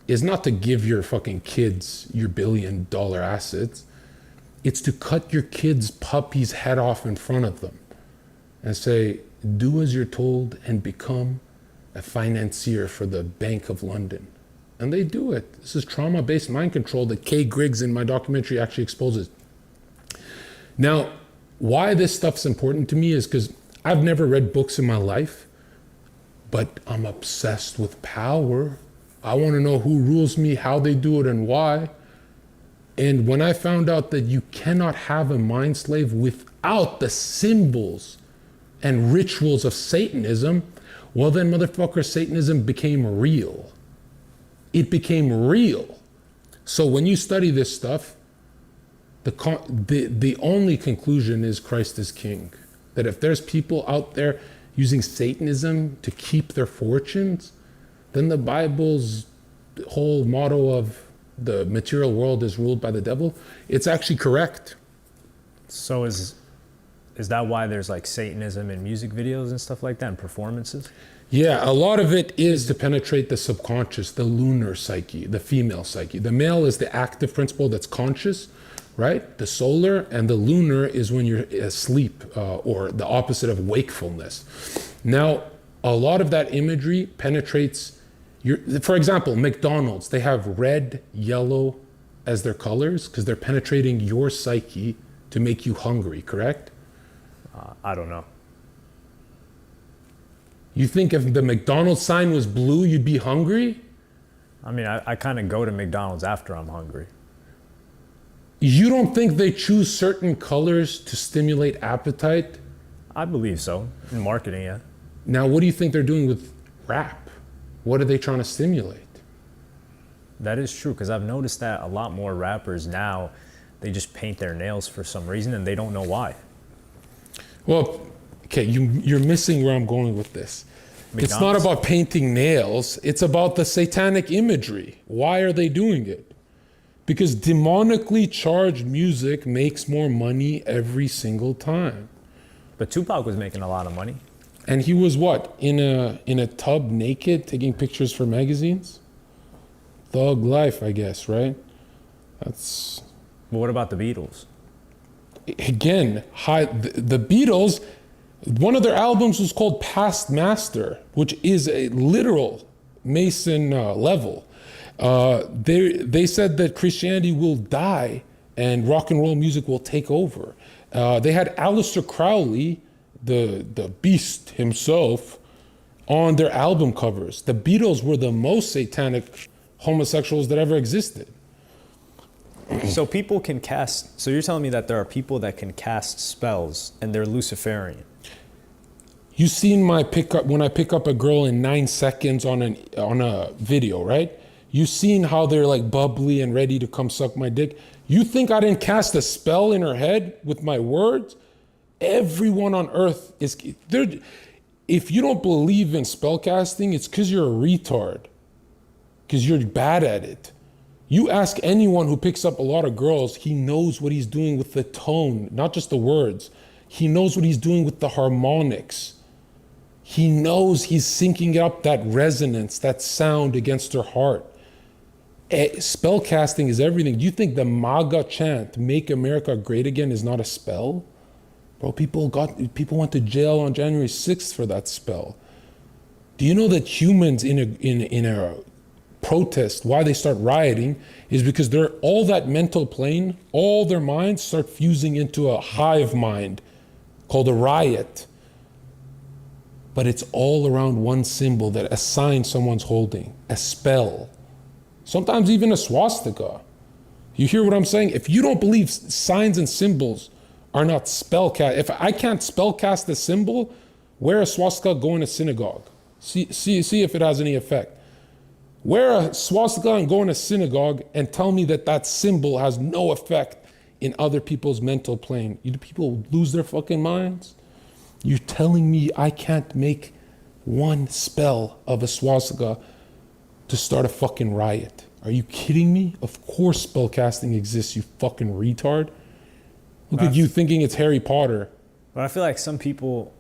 is not to give your fucking kids your $1 billion assets. It's to cut your kid's puppy's head off in front of them and say, do as you're told and become a financier for the Bank of London. And they do it. This is trauma-based mind control that Kay Griggs in my documentary actually exposes. Now, why this stuff's important to me is because I've never read books in my life, but I'm obsessed with power. I want to know who rules me, how they do it, and why. And when I found out that you cannot have a mind slave without the symbols and rituals of Satanism, well then motherfucker, Satanism became real. It became real. So when you study this stuff, the only conclusion is Christ is king. That if there's people out there using Satanism to keep their fortunes, then the Bible's whole motto of the material world is ruled by the devil, it's actually correct. So is that why there's like Satanism in music videos and stuff like that and performances? Yeah, a lot of it is to penetrate the subconscious, the lunar psyche, the female psyche. The male is the active principle that's conscious, right? The solar, and the lunar is when you're asleep, or the opposite of wakefulness. Now, a lot of that imagery penetrates for example, McDonald's, they have red, yellow as their colors because they're penetrating your psyche to make you hungry, correct? I don't know. You think if the McDonald's sign was blue, you'd be hungry? I mean, I kind of go to McDonald's after I'm hungry. You don't think they choose certain colors to stimulate appetite? I believe so. In marketing, yeah. Now, what do you think they're doing with rap? What are they trying to stimulate? That is true, because I've noticed that a lot more rappers now, they just paint their nails for some reason and they don't know why. Well, okay, you're missing where I'm going with this. McDonald's? It's not about painting nails. It's about the satanic imagery. Why are they doing it? Because demonically charged music makes more money every single time. But Tupac was making a lot of money. And he was what? In a tub naked taking pictures for magazines? Thug life, I guess, right? That's... But what about the Beatles? Again, the Beatles, one of their albums was called Past Master, which is a literal Mason level. They said that Christianity will die and rock and roll music will take over. They had Aleister Crowley, the beast himself, on their album covers. The Beatles were the most satanic homosexuals that ever existed. So people can cast, so you're telling me that there are people that can cast spells and they're Luciferian. You seen my pickup, when I pick up a girl in 9 seconds on a video, right? You seen how they're like bubbly and ready to come suck my dick. You think I didn't cast a spell in her head with my words? Everyone on earth is, if you don't believe in spell casting, it's because you're a retard, because you're bad at it. You ask anyone who picks up a lot of girls, he knows what he's doing with the tone, not just the words. He knows what he's doing with the harmonics. He knows he's syncing up that resonance, that sound against her heart. Spell casting is everything. Do you think the MAGA chant, Make America Great Again, is not a spell? Bro, people went to jail on January 6th for that spell. Do you know that humans in a protest, why they start rioting, is because they're all that mental plane, all their minds start fusing into a hive mind called a riot. But it's all around one symbol that a sign someone's holding, a spell. Sometimes even a swastika. You hear what I'm saying? If you don't believe signs and symbols are not spellcast, if I can't spellcast a symbol, wear a swastika, go in a synagogue. See if it has any effect. Wear a swastika and go in a synagogue and tell me that that symbol has no effect in other people's mental plane. Do people lose their fucking minds? You're telling me I can't make one spell of a swastika to start a fucking riot? Are you kidding me? Of course spellcasting exists, you fucking retard. Look at you thinking it's Harry Potter. But I feel like some people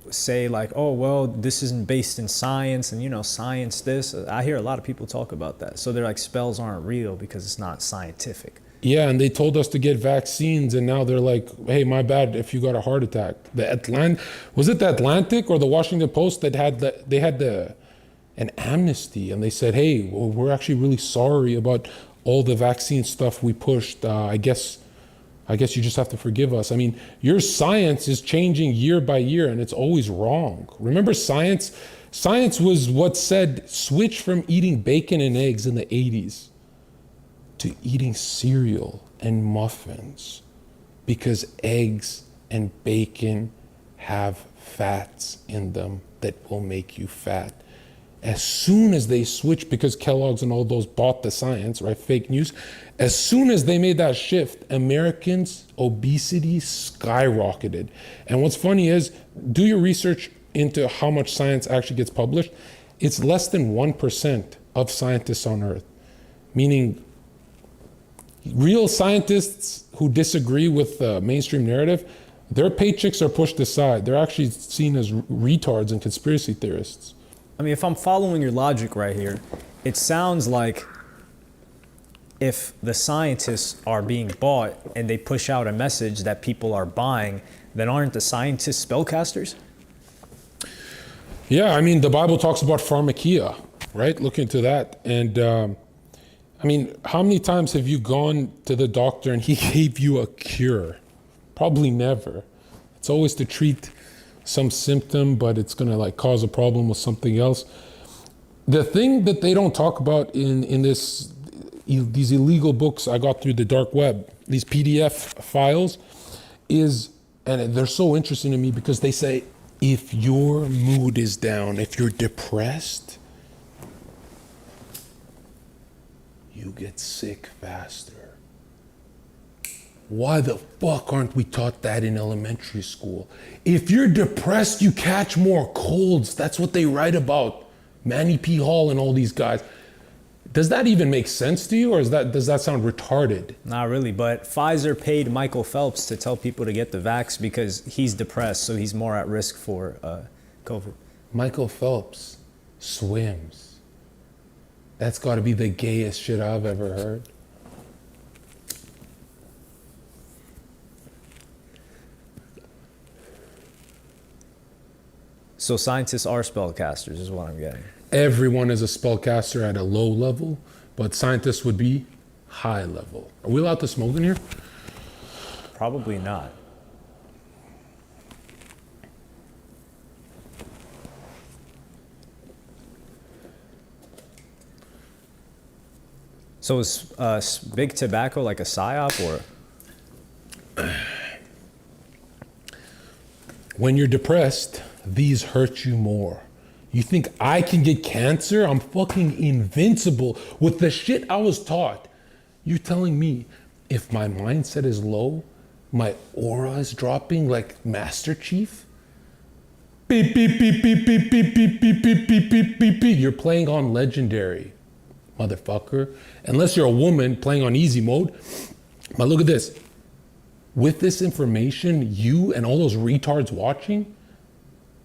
say like, oh, well, this isn't based in science and, you know, science this. I hear a lot of people talk about that. So they're like, spells aren't real because it's not scientific. Yeah, and they told us to get vaccines, and now they're like, hey, my bad if you got a heart attack. Was it the Atlantic or the Washington Post that had an amnesty, and they said, hey, well, we're actually really sorry about all the vaccine stuff we pushed. I guess you just have to forgive us. I mean, your science is changing year by year, and it's always wrong. Remember science? Science was what said switch from eating bacon and eggs in the 80s to eating cereal and muffins, because eggs and bacon have fats in them that will make you fat. As soon as they switched, because Kellogg's and all those bought the science, right, fake news, as soon as they made that shift, Americans' obesity skyrocketed. And what's funny is, do your research into how much science actually gets published. It's less than 1% of scientists on Earth, meaning real scientists who disagree with the mainstream narrative, their paychecks are pushed aside. They're actually seen as retards and conspiracy theorists. I mean, if I'm following your logic right here, it sounds like if the scientists are being bought and they push out a message that people are buying, then aren't the scientists spellcasters? Yeah, I mean, the Bible talks about pharmakia, right? Look into that. And I mean, how many times have you gone to the doctor and he gave you a cure? Probably never. It's always to treat some symptom, but it's gonna like cause a problem with something else. The thing that they don't talk about in these illegal books I got through the dark web, these PDF files, is, and they're so interesting to me because they say, if your mood is down, if you're depressed, you get sick faster. Why the fuck aren't we taught that in elementary school? If you're depressed, you catch more colds. That's what they write about. Manny P. Hall and all these guys. Does that even make sense to you, or does that sound retarded? Not really, but Pfizer paid Michael Phelps to tell people to get the vax because he's depressed, so he's more at risk for COVID. Michael Phelps swims. That's got to be the gayest shit I've ever heard. So scientists are spellcasters is what I'm getting. Everyone is a spellcaster at a low level, but scientists would be high level. Are we allowed to smoke in here? Probably not. So is big tobacco like a psyop, or? When you're depressed, these hurt you more. You think I can get cancer? I'm fucking invincible with the shit I was taught. You're telling me if my mindset is low, my aura is dropping like Master Chief? Beep, beep, beep, beep, beep, beep, beep, beep, beep, beep, beep, beep, beep. You're playing on legendary, motherfucker. Unless you're a woman playing on easy mode. But look at this. With this information, you and all those retards watching,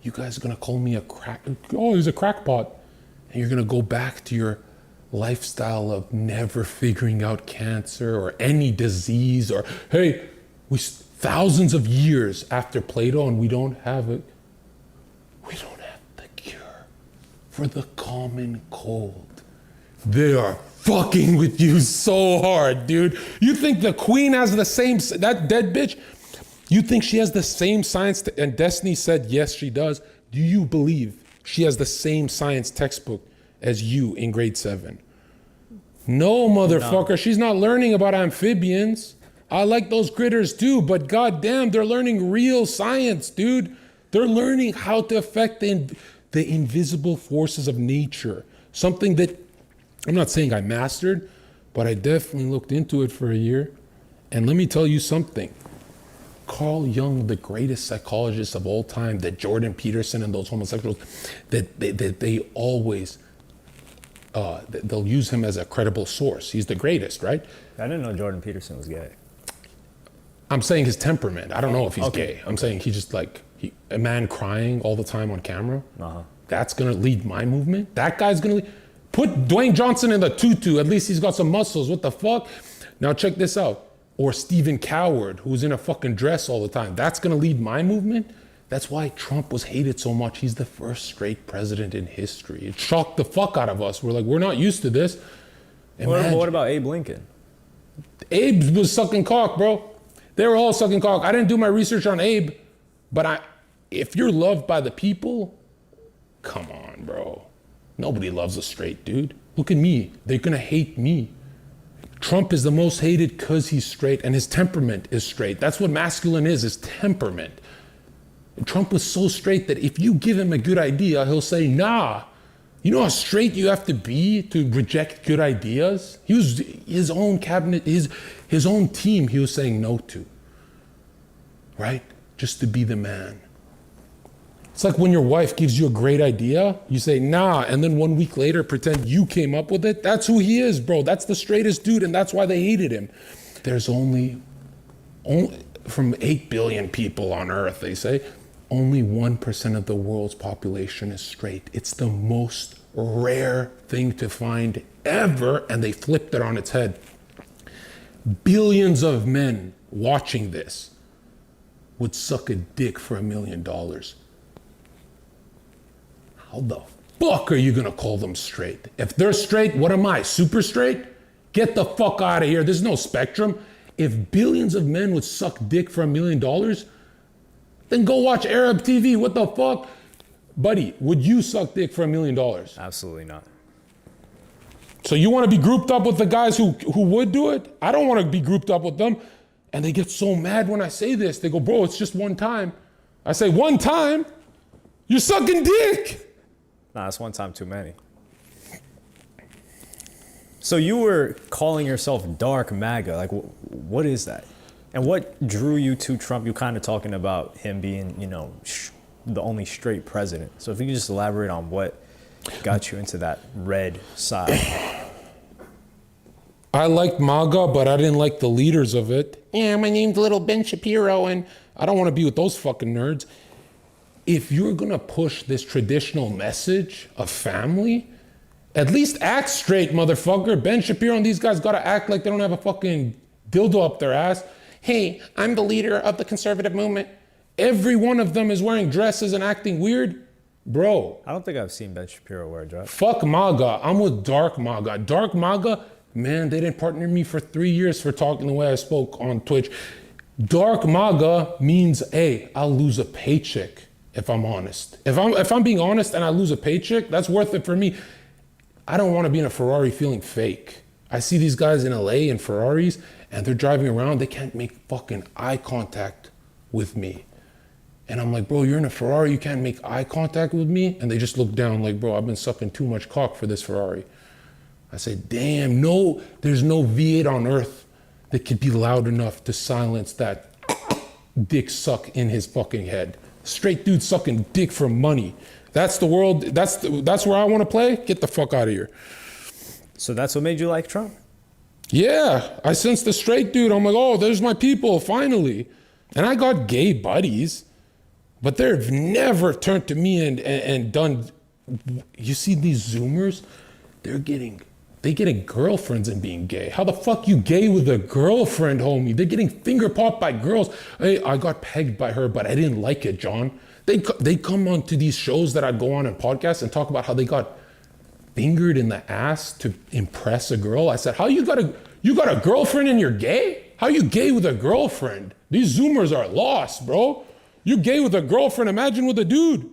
you guys are gonna call me he's a crackpot. And you're gonna go back to your lifestyle of never figuring out cancer or any disease, or, hey, thousands of years after Plato and we don't have the cure for the common cold. They are fucking with you so hard, dude. You think the queen has the same, that dead bitch, you think she has the same science, and Destiny said, yes, she does. Do you believe she has the same science textbook as you in grade 7? No, motherfucker, she's not learning about amphibians. I like those critters too, but goddamn, they're learning real science, dude. They're learning how to affect the invisible forces of nature. Something that, I'm not saying I mastered, but I definitely looked into it for a year. And let me tell you something. Carl Jung, the greatest psychologist of all time, that Jordan Peterson and those homosexuals, that they always, they'll use him as a credible source. He's the greatest, right? I didn't know Jordan Peterson was gay. I'm saying his temperament. I don't know if he's gay. I'm saying he's just like, a man crying all the time on camera. That's gonna lead my movement? That guy's gonna lead? Put Dwayne Johnson in the tutu, at least he's got some muscles, what the fuck? Now check this out. Or Stephen Coward, who's in a fucking dress all the time. That's gonna lead my movement? That's why Trump was hated so much. He's the first straight president in history. It shocked the fuck out of us. We're like, we're not used to this. What about Abe Lincoln? Abe was sucking cock, bro. They were all sucking cock. I didn't do my research on Abe, but if you're loved by the people, come on, bro. Nobody loves a straight dude. Look at me. They're gonna hate me. Trump is the most hated because he's straight and his temperament is straight. That's what masculine is temperament. And Trump was so straight that if you give him a good idea, he'll say, nah. You know how straight you have to be to reject good ideas? He was his own cabinet, his own team he was saying no to, right? Just to be the man. It's like when your wife gives you a great idea, you say, nah, and then 1 week later, pretend you came up with it. That's who he is, bro. That's the straightest dude, and that's why they hated him. There's only from 8 billion people on Earth, they say, only 1% of the world's population is straight. It's the most rare thing to find ever, and they flipped it on its head. Billions of men watching this would suck a dick for $1 million. How the fuck are you gonna call them straight? If they're straight, what am I, super straight? Get the fuck out of here, there's no spectrum. If billions of men would suck dick for $1 million, Then go watch Arab TV. What the fuck? Buddy, would you suck dick for $1 million? Absolutely not. So you want to be grouped up with the guys who would do it? I don't want to be grouped up with them. And they get so mad when I say this. They go, bro, it's just one time. I say, one time? You're sucking dick. Nah, that's one time too many. So you were calling yourself dark MAGA. Like, what is that? And what drew you to Trump? You're kind of talking about him being, you know, the only straight president. So if you could just elaborate on what got you into that red side. I liked MAGA, but I didn't like the leaders of it. Yeah, my name's little Ben Shapiro, and I don't want to be with those fucking nerds. If you're gonna push this traditional message of family, at least act straight, motherfucker. Ben Shapiro and these guys gotta act like they don't have a fucking dildo up their ass. Hey, I'm the leader of the conservative movement. Every one of them is wearing dresses and acting weird. Bro. I don't think I've seen Ben Shapiro wear a dress. Fuck MAGA. I'm with dark MAGA. Dark MAGA, man, they didn't partner me for 3 years for talking the way I spoke on Twitch. Dark MAGA means, hey, I'll lose a paycheck if I'm honest. If I'm being honest and I lose a paycheck, that's worth it for me. I don't want to be in a Ferrari feeling fake. I see these guys in LA in Ferraris and they're driving around, they can't make fucking eye contact with me. And I'm like, bro, you're in a Ferrari, you can't make eye contact with me? And they just look down like, bro, I've been sucking too much cock for this Ferrari. I said, damn, no, there's no V8 on earth that could be loud enough to silence that dick suck in his fucking head. Straight dude sucking dick for money. That's the world, that's where I want to play? Get the fuck out of here. So that's what made you like Trump? Yeah, I sensed the straight dude. I'm like, oh, there's my people, finally. And I got gay buddies, but they've never turned to me and done, you see these Zoomers? They're getting girlfriends and being gay. How the fuck you gay with a girlfriend, homie? They're getting finger popped by girls. Hey, I got pegged by her, but I didn't like it, John. They come on to these shows that I go on and podcasts and talk about how they got fingered in the ass to impress a girl. I said, how you got a girlfriend and you're gay? How you gay with a girlfriend? These Zoomers are lost, bro. You're gay with a girlfriend, imagine with a dude.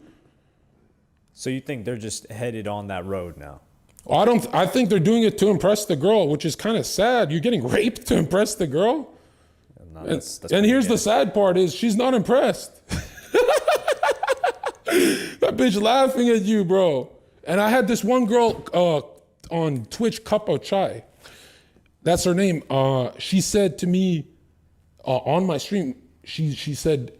So you think they're just headed on that road now? I think they're doing it to impress the girl, which is kind of sad. You're getting raped to impress the girl? No, and here's the sad part is she's not impressed. That bitch laughing at you, bro. And I had this one girl on Twitch, Cup of Chai. That's her name. She said to me on my stream, she said,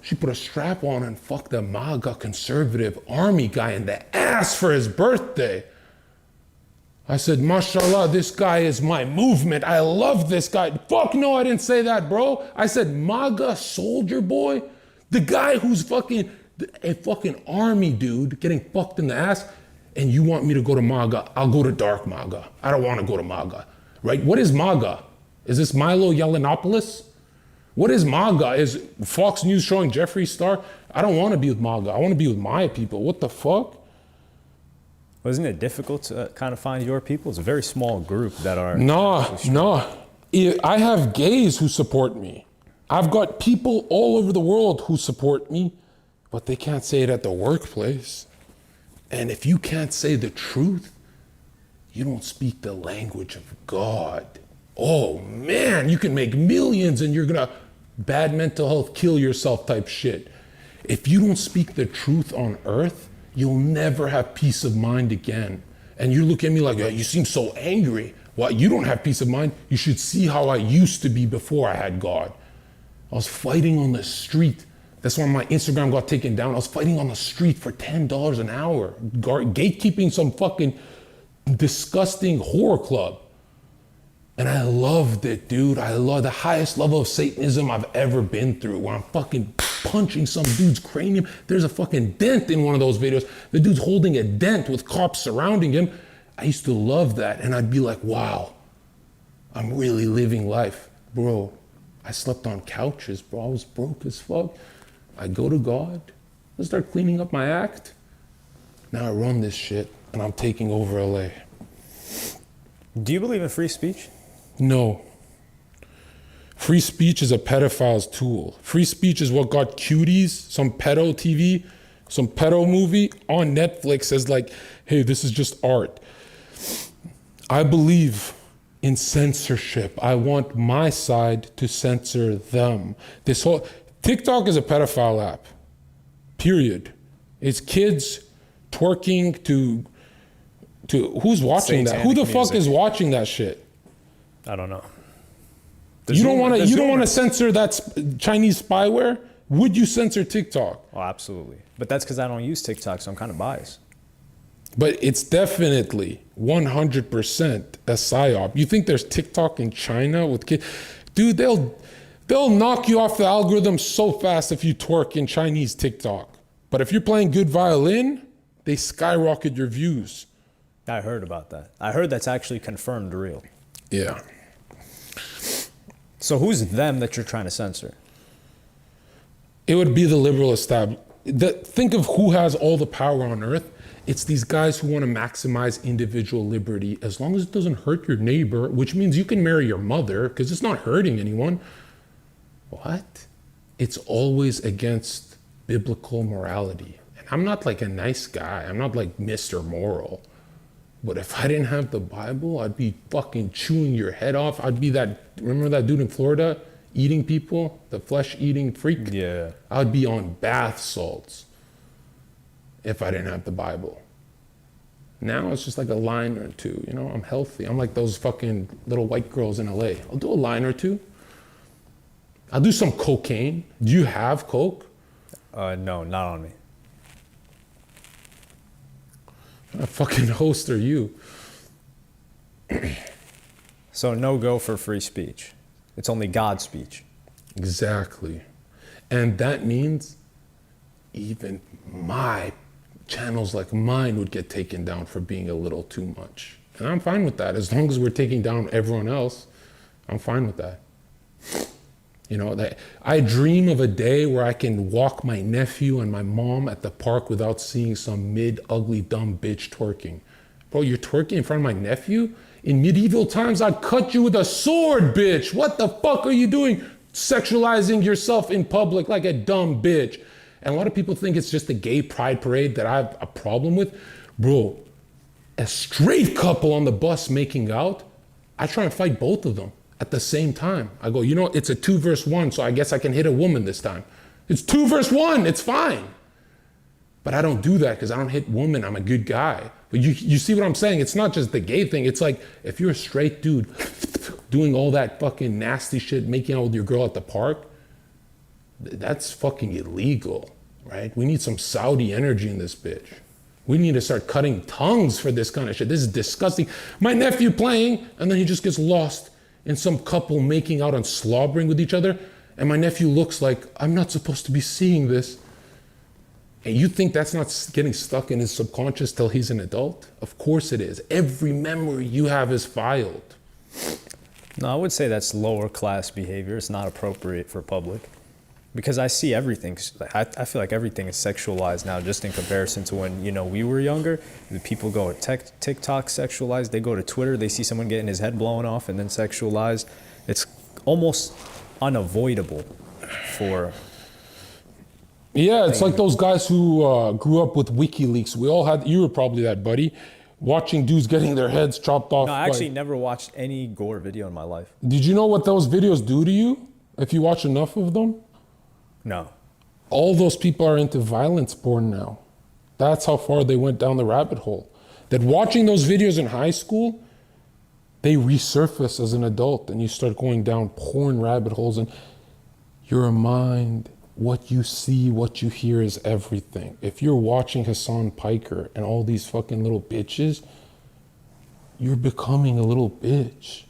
she put a strap on and fucked a MAGA conservative army guy in the ass for his birthday. I said, mashallah, this guy is my movement. I love this guy. Fuck no, I didn't say that, bro. I said MAGA soldier boy, the guy who's a fucking army dude getting fucked in the ass, and you want me to go to MAGA, I'll go to dark MAGA. I don't want to go to MAGA, right? What is MAGA? Is this Milo Yiannopoulos? What is MAGA? Is Fox News showing Jeffree Star? I don't want to be with MAGA. I want to be with my people. What the fuck? Wasn't it difficult to kind of find your people? It's a very small group that are... No. I have gays who support me. I've got people all over the world who support me, but they can't say it at the workplace. And if you can't say the truth, you don't speak the language of God. Oh man, you can make millions and you're gonna bad mental health, kill yourself type shit. If you don't speak the truth on earth, you'll never have peace of mind again. And you look at me like, oh, you seem so angry. Well, you don't have peace of mind. You should see how I used to be before I had God. I was fighting on the street. That's why my Instagram got taken down. I was fighting on the street for $10 an hour, gatekeeping some fucking disgusting horror club. And I loved it, dude. I love the highest level of Satanism I've ever been through, where I'm fucking punching some dude's cranium. There's a fucking dent in one of those videos. The dude's holding a dent with cops surrounding him. I used to love that. And I'd be like, wow, I'm really living life. Bro, I slept on couches, bro. I was broke as fuck. I go to God. I start cleaning up my act. Now I run this shit and I'm taking over LA. Do you believe in free speech? No. Free speech is a pedophile's tool. Free speech is what got cuties, some pedo TV, some pedo movie on Netflix as like, hey, this is just art. I believe in censorship. I want my side to censor them. This whole TikTok is a pedophile app, period. It's kids twerking to who's watching that? Who the fuck is watching that shit? I don't know. You don't want to censor that Chinese spyware? Would you censor TikTok? Oh, absolutely. But that's because I don't use TikTok, so I'm kind of biased. But it's definitely 100% a psyop. You think there's TikTok in China with kids? Dude, they'll knock you off the algorithm so fast if you twerk in Chinese TikTok. But if you're playing good violin, they skyrocket your views. I heard about that. I heard that's actually confirmed real. Yeah. So who's them that you're trying to censor? It would be the liberal establishment. Think of who has all the power on earth. It's these guys who want to maximize individual liberty as long as it doesn't hurt your neighbor, which means you can marry your mother because it's not hurting anyone. What? It's always against biblical morality. And I'm not like a nice guy. I'm not like Mr. Moral. But if I didn't have the Bible, I'd be fucking chewing your head off. I'd be remember that dude in Florida eating people, the flesh-eating freak? Yeah. I'd be on bath salts if I didn't have the Bible. Now it's just like a line or two, you know, I'm healthy. I'm like those fucking little white girls in LA. I'll do a line or two. I'll do some cocaine. Do you have coke? No, not on me. What fucking host are you? So no go for free speech. It's only God's speech. Exactly. And that means even my channels like mine would get taken down for being a little too much. And I'm fine with that. As long as we're taking down everyone else, I'm fine with that. You know, I dream of a day where I can walk my nephew and my mom at the park without seeing some ugly, dumb bitch twerking. Bro, you're twerking in front of my nephew? In medieval times, I'd cut you with a sword, bitch. What the fuck are you doing? Sexualizing yourself in public like a dumb bitch. And a lot of people think it's just a gay pride parade that I have a problem with. Bro, a straight couple on the bus making out, I try and fight both of them at the same time. I go, you know, it's a 2 versus 1, so I guess I can hit a woman this time. It's 2 versus 1, it's fine. But I don't do that because I don't hit women, I'm a good guy. But you see what I'm saying? It's not just the gay thing. It's like, if you're a straight dude doing all that fucking nasty shit, making out with your girl at the park, that's fucking illegal, right? We need some Saudi energy in this bitch. We need to start cutting tongues for this kind of shit. This is disgusting. My nephew playing, and then he just gets lost in some couple making out and slobbering with each other. And my nephew looks like, I'm not supposed to be seeing this. And you think that's not getting stuck in his subconscious till he's an adult? Of course it is. Every memory you have is filed. No, I would say that's lower class behavior. It's not appropriate for public. Because I see everything. I feel like everything is sexualized now, just in comparison to when, you know, we were younger. The people go to TikTok sexualized. They go to Twitter. They see someone getting his head blown off and then sexualized. It's almost unavoidable for. Yeah, it's like those guys who grew up with WikiLeaks. We all had. You were probably that, buddy. Watching dudes getting their heads chopped off. No, I actually never watched any gore video in my life. Did you know what those videos do to you if you watch enough of them? No. All those people are into violence porn now. That's how far they went down the rabbit hole. That watching those videos in high school, they resurface as an adult and you start going down porn rabbit holes, and your mind, what you see, what you hear is everything. If you're watching Hasan Piker and all these fucking little bitches, you're becoming a little bitch.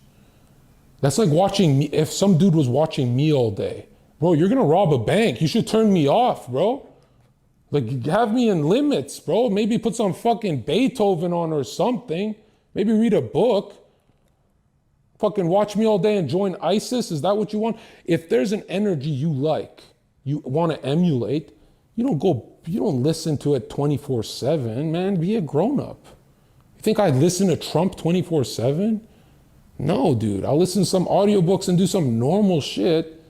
That's like watching me. If some dude was watching me all day, bro, you're gonna rob a bank. You should turn me off, bro. Like, have me in limits, bro. Maybe put some fucking Beethoven on or something. Maybe read a book. Fucking watch me all day and join ISIS. Is that what you want? If there's an energy you like, you want to emulate, you don't listen to it 24/7, man. Be a grown up. You think I listen to Trump 24/7? No, dude. I'll listen to some audiobooks and do some normal shit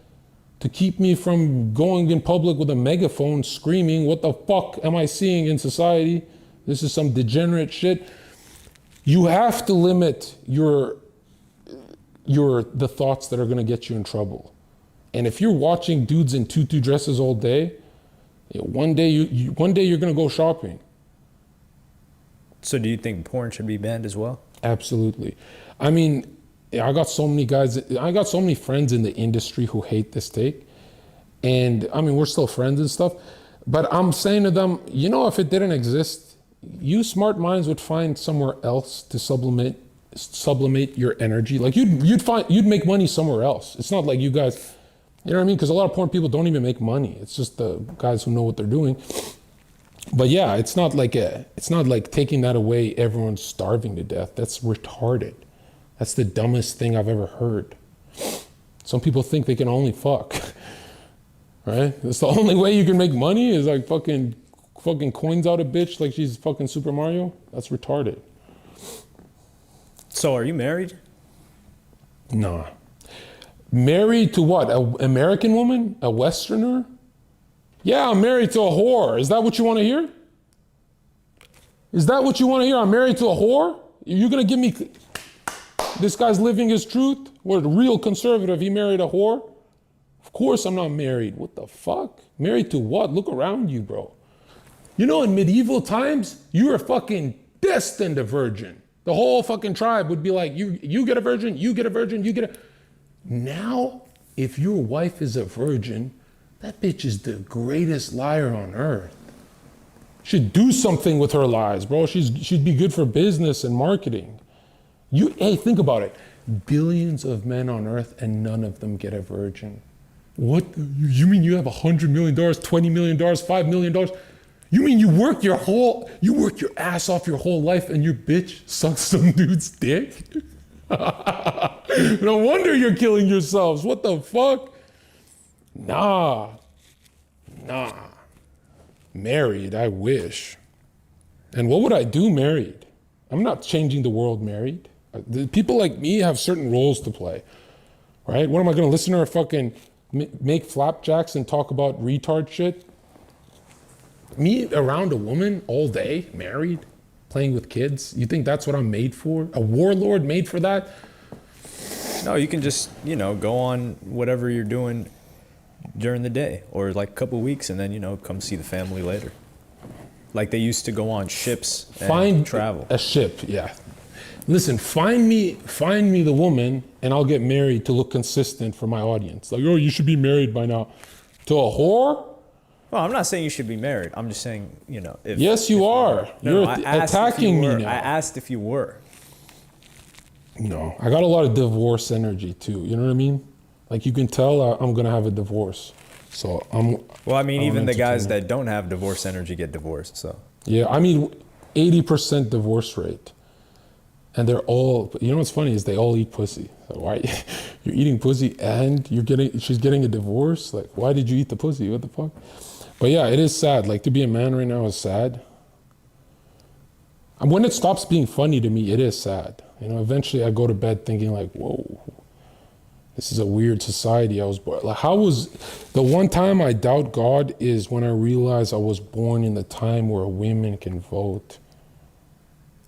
to keep me from going in public with a megaphone screaming, what the fuck am I seeing in society? This is some degenerate shit. You have to limit the thoughts that are gonna get you in trouble. And if you're watching dudes in tutu dresses all day, one day you're gonna go shopping. So do you think porn should be banned as well? Absolutely. I mean, I got so many friends in the industry who hate this take. And I mean, we're still friends and stuff. But I'm saying to them, you know, if it didn't exist, you smart minds would find somewhere else to sublimate your energy. Like you'd make money somewhere else. It's not like you guys, you know what I mean? Because a lot of porn people don't even make money. It's just the guys who know what they're doing. But yeah, it's not like taking that away, everyone's starving to death. That's retarded. That's the dumbest thing I've ever heard. Some people think they can only fuck, right? That's the only way you can make money is like fucking coins out a bitch like she's fucking Super Mario. That's retarded. So are you married? Nah. Married to what? An American woman? A Westerner? Yeah, I'm married to a whore. Is that what you want to hear? Is that what you want to hear? I'm married to a whore? You're going to give me... This guy's living his truth? We're real conservative. He married a whore? Of course I'm not married. What the fuck? Married to what? Look around you, bro. You know, in medieval times, you were fucking destined a virgin. The whole fucking tribe would be like, you get a virgin, you get a virgin, you get a... Now, if your wife is a virgin, that bitch is the greatest liar on earth. Should do something with her lies, bro. She'd be good for business and marketing. Hey, think about it. Billions of men on earth and none of them get a virgin. What? You mean you have $100 million, $20 million, $5 million? You mean you work your ass off your whole life and your bitch sucks some dude's dick? No wonder you're killing yourselves. What the fuck? Nah. Married, I wish. And what would I do married? I'm not changing the world married. The people like me have certain roles to play, right? What am I gonna listen to her fucking make flapjacks and talk about retard shit? Me around a woman all day, married, playing with kids? You think that's what I'm made for? A warlord made for that? No, you can just, go on whatever you're doing during the day or like a couple of weeks and then, come see the family later. Like they used to go on ships and travel. A ship, yeah. Listen, find me the woman and I'll get married to look consistent for my audience. Like, oh, you should be married by now. To a whore? Well, I'm not saying you should be married. I'm just saying, if... Yes, you are. You're attacking me now. I asked if you were. No, I got a lot of divorce energy too. You know what I mean? Like you can tell I'm going to have a divorce. So Well, I mean, even the guys that don't have divorce energy get divorced, so... Yeah, I mean, 80% divorce rate. And they're all, you know what's funny is they all eat pussy. So why, you're eating pussy and she's getting a divorce? Like, why did you eat the pussy? What the fuck? But yeah, it is sad. Like to be a man right now is sad. And when it stops being funny to me, it is sad. Eventually I go to bed thinking like, whoa, this is a weird society I was born. Like the one time I doubt God is when I realize I was born in the time where women can vote.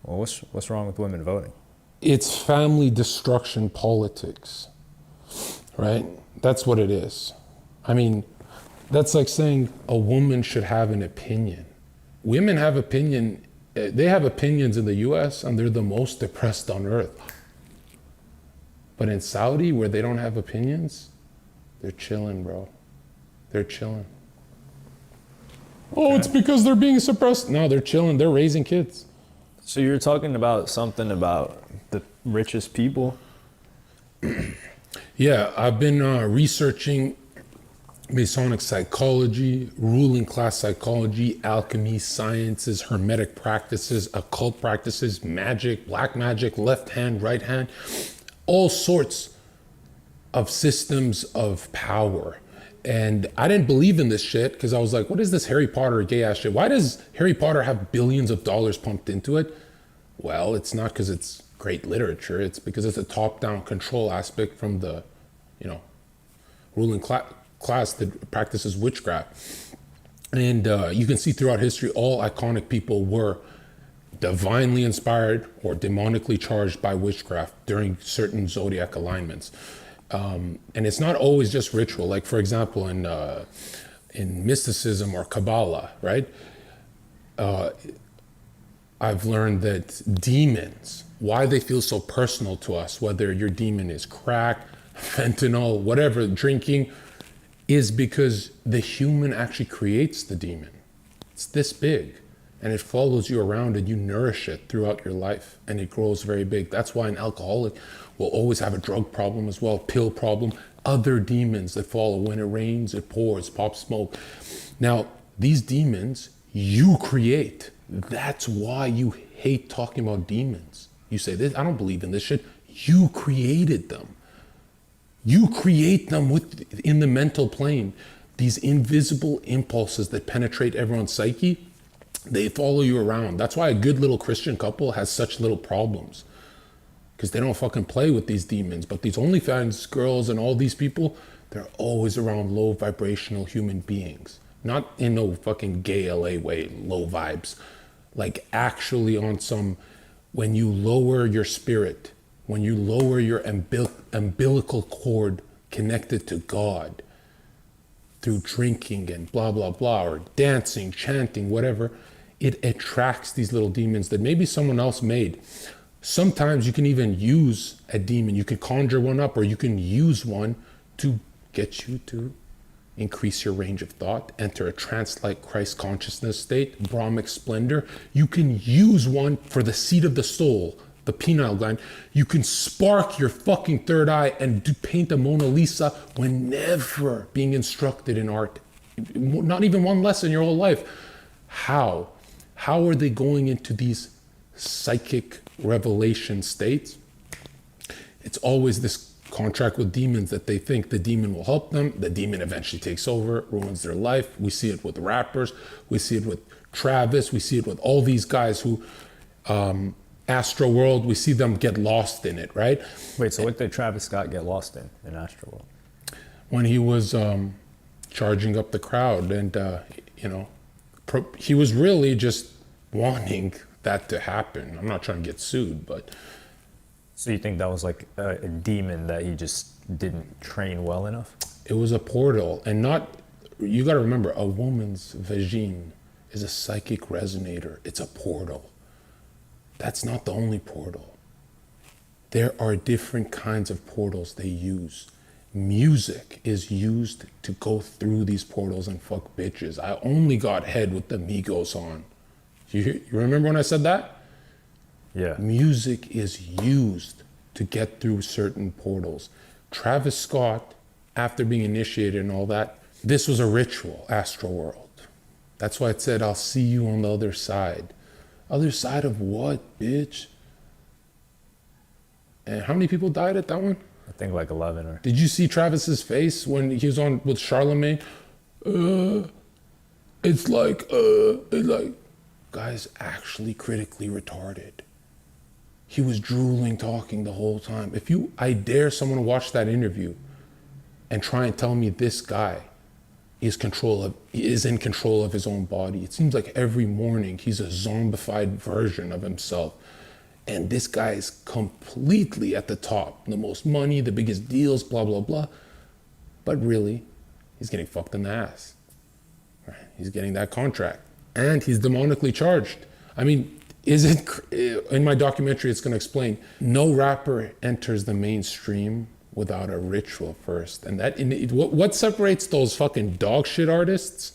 Well, what's wrong with women voting? It's family destruction politics, right? That's what it is. I mean, that's like saying a woman should have an opinion. Women have opinion. They have opinions in the US and they're the most oppressed on earth. But in Saudi, where they don't have opinions, they're chilling, bro. They're chilling. Oh, it's because they're being suppressed. No, they're chilling. They're raising kids. So you're talking about something about the richest people? Yeah, I've been researching Masonic psychology, ruling class psychology, alchemy, sciences, hermetic practices, occult practices, magic, black magic, left hand, right hand, all sorts of systems of power. And I didn't believe in this shit because I was like, what is this Harry Potter gay ass shit? Why does Harry Potter have billions of dollars pumped into it? Well, it's not because it's great literature. It's because it's a top-down control aspect from the, you know, ruling class that practices witchcraft. And you can see throughout history, all iconic people were divinely inspired or demonically charged by witchcraft during certain zodiac alignments. And it's not always just ritual. Like, for example, in mysticism or Kabbalah, right? I've learned that demons, why they feel so personal to us, whether your demon is crack, fentanyl, whatever, drinking, is because the human actually creates the demon. It's this big, and it follows you around, and you nourish it throughout your life, and it grows very big. That's why an alcoholic will always have a drug problem as well, pill problem, other demons that follow. When it rains, it pours, pop smoke. Now, these demons you create. That's why you hate talking about demons. You say, "This, I don't believe in this shit." You created them. You create them in the mental plane. These invisible impulses that penetrate everyone's psyche, they follow you around. That's why a good little Christian couple has such little problems, because they don't fucking play with these demons. But these OnlyFans girls and all these people, they're always around low vibrational human beings. Not in no fucking gay LA way, low vibes. Like actually on some, when you lower your spirit, when you lower your umbilical cord connected to God through drinking and blah, blah, blah, or dancing, chanting, whatever, it attracts these little demons that maybe someone else made. Sometimes you can even use a demon. You can conjure one up, or you can use one to get you to increase your range of thought, enter a trance-like Christ consciousness state, Brahmic splendor. You can use one for the seat of the soul, the pineal gland. You can spark your fucking third eye and paint a Mona Lisa when never being instructed in art. Not even one lesson your whole life. How? How are they going into these psychic revelation states? It's always this contract with demons that they think the demon will help them. The demon eventually takes over, ruins their life. We see it with rappers. We see it with Travis. We see it with all these guys who, Astro World, we see them get lost in it, right? Wait, so what did Travis Scott get lost in Astro World? When he was charging up the crowd, and he was really just wanting that to happen. I'm not trying to get sued, but. So you think that was like a demon that he just didn't train well enough? It was a portal, and you got to remember, a woman's vagine is a psychic resonator. It's a portal. That's not the only portal. There are different kinds of portals they use. Music is used to go through these portals and fuck bitches. I only got head with the Migos on. You remember when I said that? Yeah. Music is used to get through certain portals. Travis Scott, after being initiated and all that, this was a ritual, Astro World. That's why it said, "I'll see you on the other side." Other side of what, bitch? And how many people died at that one? I think like 11 or... Did you see Travis's face when he was on with Charlemagne? It's like, guy's actually critically retarded. He was drooling, talking the whole time. I dare someone to watch that interview and try and tell me this guy is in control of his own body. It seems like every morning he's a zombified version of himself. And this guy is completely at the top. The most money, the biggest deals, blah, blah, blah. But really, he's getting fucked in the ass. Right? He's getting that contract. And he's demonically charged. I mean, in my documentary, it's going to explain, no rapper enters the mainstream without a ritual first. And what separates those fucking dog shit artists,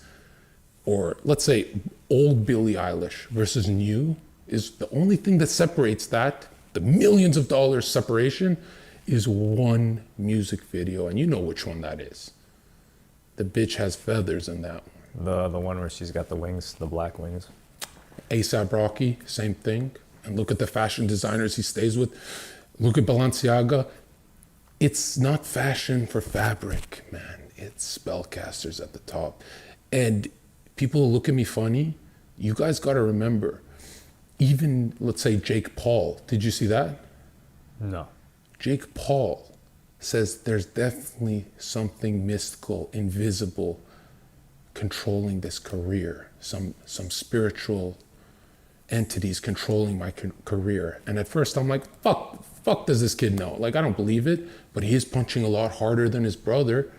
or let's say old Billie Eilish versus new, is the only thing that separates that, the millions of dollars separation, is one music video. And you know which one that is. The bitch has feathers in that one. The one where she's got the wings, the black wings. A$AP Rocky, same thing. And look at the fashion designers he stays with. Look at Balenciaga. It's not fashion for fabric, man. It's spellcasters at the top. And people look at me funny. You guys got to remember, even let's say Jake Paul. Did you see that? No. Jake Paul says there's definitely something mystical, invisible, controlling this career. Some spiritual entities controlling my career. And at first I'm like, fuck does this kid know? Like, I don't believe it, but he is punching a lot harder than his brother.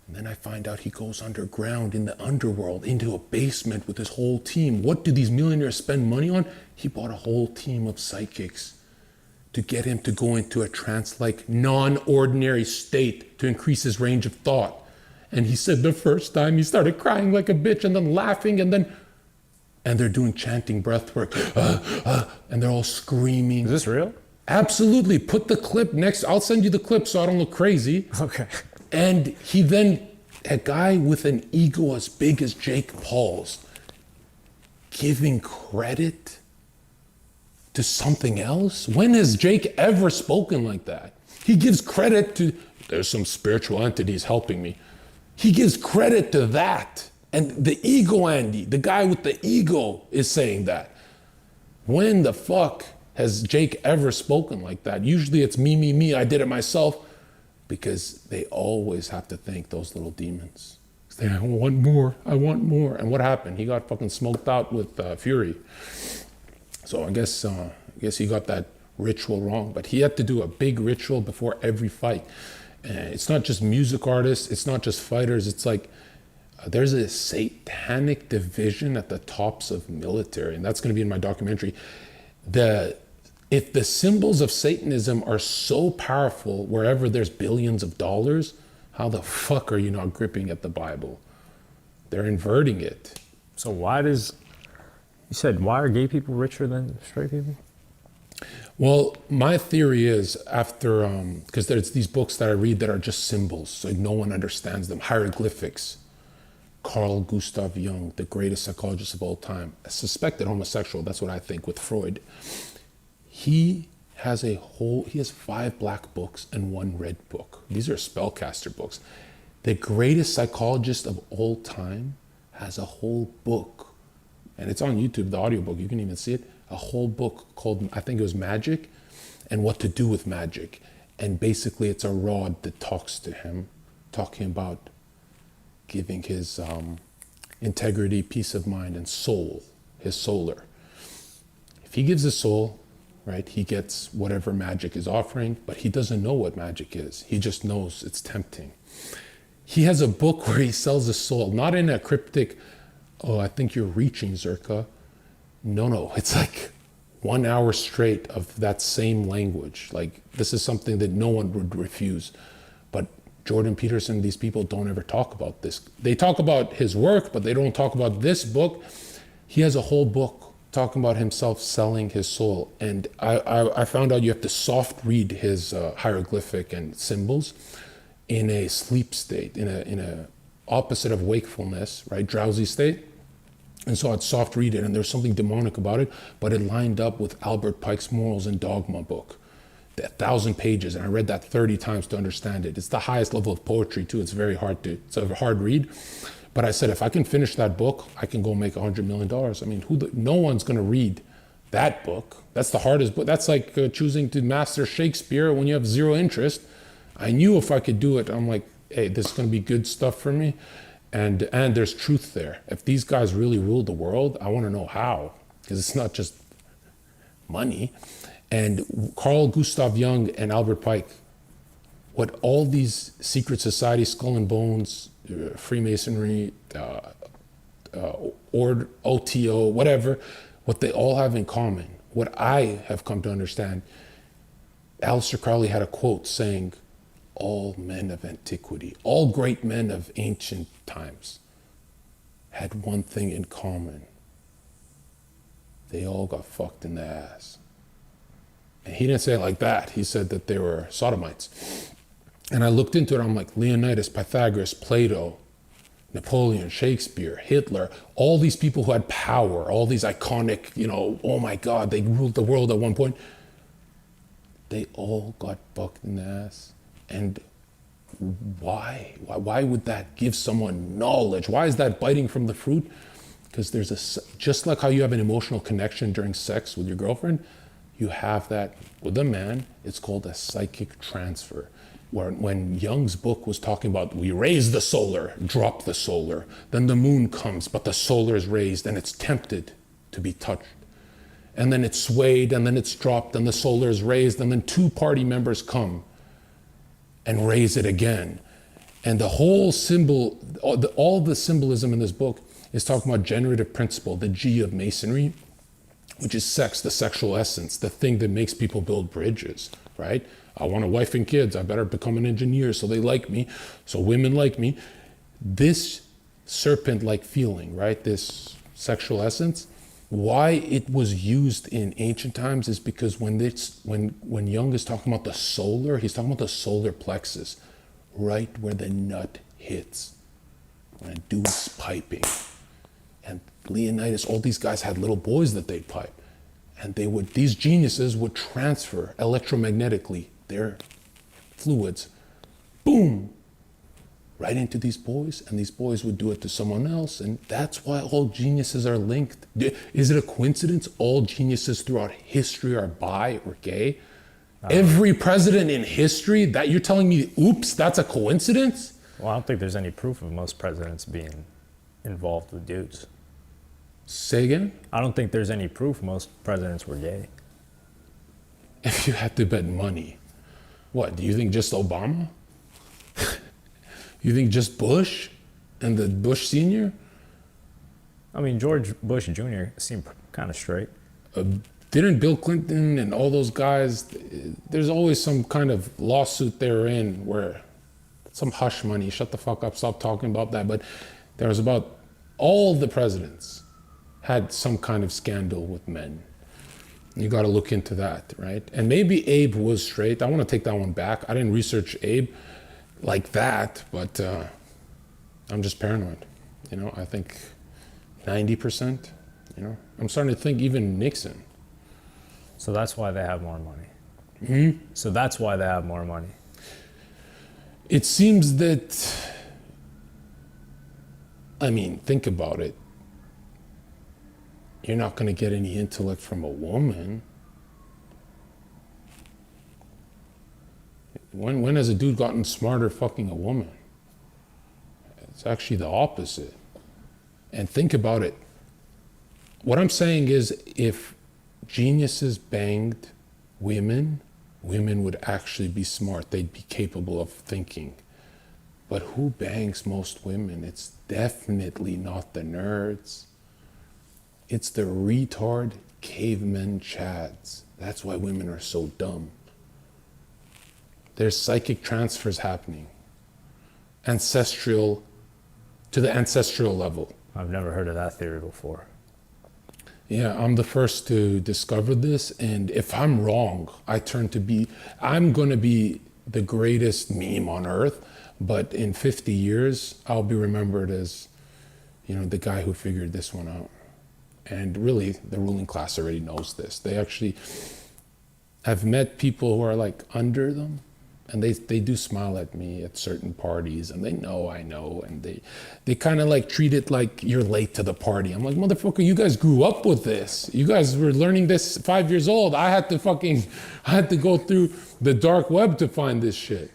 And then I find out he goes underground in the underworld, into a basement with his whole team. What do these millionaires spend money on? He bought a whole team of psychics to get him to go into a trance-like, non-ordinary state to increase his range of thought. And he said the first time he started crying like a bitch and then laughing and they're doing chanting breath work, and they're all screaming. Is this real? Absolutely. Put the clip next. I'll send you the clip so I don't look crazy. Okay. And he then, a guy with an ego as big as Jake Paul's, giving credit to something else? When has Jake ever spoken like that? He gives credit to, there's some spiritual entities helping me. He gives credit to that. And the ego Andy, the guy with the ego, is saying that. When the fuck has Jake ever spoken like that? Usually it's me, I did it myself. Because they always have to thank those little demons. They, I want more. And what happened? He got fucking smoked out with Fury. So I guess he got that ritual wrong. But he had to do a big ritual before every fight. It's not just music artists. It's not just fighters. It's like there's a satanic division at the tops of military. And that's going to be in my documentary. If the symbols of Satanism are so powerful wherever there's billions of dollars, how the fuck are you not gripping at the Bible? They're inverting it. So why are gay people richer than straight people? Well, my theory is after, because there's these books that I read that are just symbols, so no one understands them, hieroglyphics. Carl Gustav Jung, the greatest psychologist of all time, a suspected homosexual, that's what I think with Freud. He has 5 black books and 1 red book. These are spellcaster books. The greatest psychologist of all time has a whole book, and it's on YouTube, the audiobook, you can even see it, a whole book called, I think it was Magic, and what to do with magic. And basically it's a rod that talks to him, talking about giving his integrity, peace of mind, and soul, his solar. If he gives his soul, right, he gets whatever magic is offering, but he doesn't know what magic is. He just knows it's tempting. He has a book where he sells his soul, not in a cryptic, oh, I think you're reaching, Zherka. No, it's like 1 hour straight of that same language. Like, this is something that no one would refuse. But Jordan Peterson, these people don't ever talk about this. They talk about his work, but they don't talk about this book. He has a whole book talking about himself selling his soul. And I found out you have to soft read his hieroglyphic and symbols in a sleep state, in a opposite of wakefulness, right, drowsy state. And so I'd soft read it, and there's something demonic about it, but it lined up with Albert Pike's Morals and Dogma book, 1,000 pages, and I read that 30 times to understand it. It's the highest level of poetry too. It's it's a hard read. But I said, if I can finish that book, I can go make $100 million. I mean, no one's going to read that book. That's the hardest book. That's like choosing to master Shakespeare when you have zero interest. I knew if I could do it, I'm like, hey, this is going to be good stuff for me. And there's truth there. If these guys really ruled the world, I want to know how, because it's not just money. And Carl Gustav Jung and Albert Pike, what all these secret societies, Skull and Bones, Freemasonry, or OTO, whatever, what they all have in common, what I have come to understand, Aleister Crowley had a quote saying, all men of antiquity, all great men of ancient times had one thing in common. They all got fucked in the ass. And he didn't say it like that. He said that they were sodomites. And I looked into it, I'm like, Leonidas, Pythagoras, Plato, Napoleon, Shakespeare, Hitler, all these people who had power, all these iconic, oh my God, they ruled the world at one point. They all got fucked in the ass. And why? Why would that give someone knowledge? Why is that biting from the fruit? Because just like how you have an emotional connection during sex with your girlfriend, You have that with a man, it's called a psychic transfer. When Jung's book was talking about we raise the solar, drop the solar, then the moon comes, but the solar is raised and it's tempted to be touched. And then it's swayed, and then it's dropped, and the solar is raised, and then two party members come and raise it again. And the whole symbol, all the symbolism in this book is talking about generative principle, the G of masonry, which is sex, the sexual essence, the thing that makes people build bridges, right? I want a wife and kids, I better become an engineer so they like me, so women like me. This serpent-like feeling, right? This sexual essence, why it was used in ancient times is because when Jung is talking about the solar, he's talking about the solar plexus, right where the nut hits, when a dude's piping. And Leonidas, all these guys had little boys that they'd pipe. And these geniuses would transfer electromagnetically their fluids, boom, right into these boys, and these boys would do it to someone else, and that's why all geniuses are linked. Is it a coincidence all geniuses throughout history are bi or gay? Every president in history, that you're telling me, oops, that's a coincidence? Well, I don't think there's any proof of most presidents being involved with dudes. Say again? I don't think there's any proof most presidents were gay. If you had to bet money, what, do you think just Obama? You think just Bush and the Bush Senior? I mean, George Bush Jr. seemed kind of straight. Didn't Bill Clinton and all those guys, there's always some kind of lawsuit they're in where some hush money, shut the fuck up, stop talking about that. But there was about all the presidents had some kind of scandal with men. You got to look into that, right? And maybe Abe was straight. I want to take that one back. I didn't research Abe like that, but I'm just paranoid. You know, I think 90%, you know. I'm starting to think even Nixon. So that's why they have more money. So that's why they have more money. It seems that, I mean, think about it. You're not going to get any intellect from a woman. When has a dude gotten smarter fucking a woman? It's actually the opposite. And think about it. What I'm saying is, if geniuses banged women, women would actually be smart. They'd be capable of thinking. But who bangs most women? It's definitely not the nerds. It's the retard cavemen chads. That's why women are so dumb. There's psychic transfers happening. To the ancestral level. I've never heard of that theory before. Yeah, I'm the first to discover this, and if I'm wrong, I'm gonna be the greatest meme on earth, but in 50 years, I'll be remembered as, you know, the guy who figured this one out. And really, the ruling class already knows this. They actually have met people who are like under them, and they do smile at me at certain parties, and they know I know, and they kind of like treat it like you're late to the party. I'm like, motherfucker, you guys grew up with this. You guys were learning this 5 years old. I had to go through the dark web to find this shit.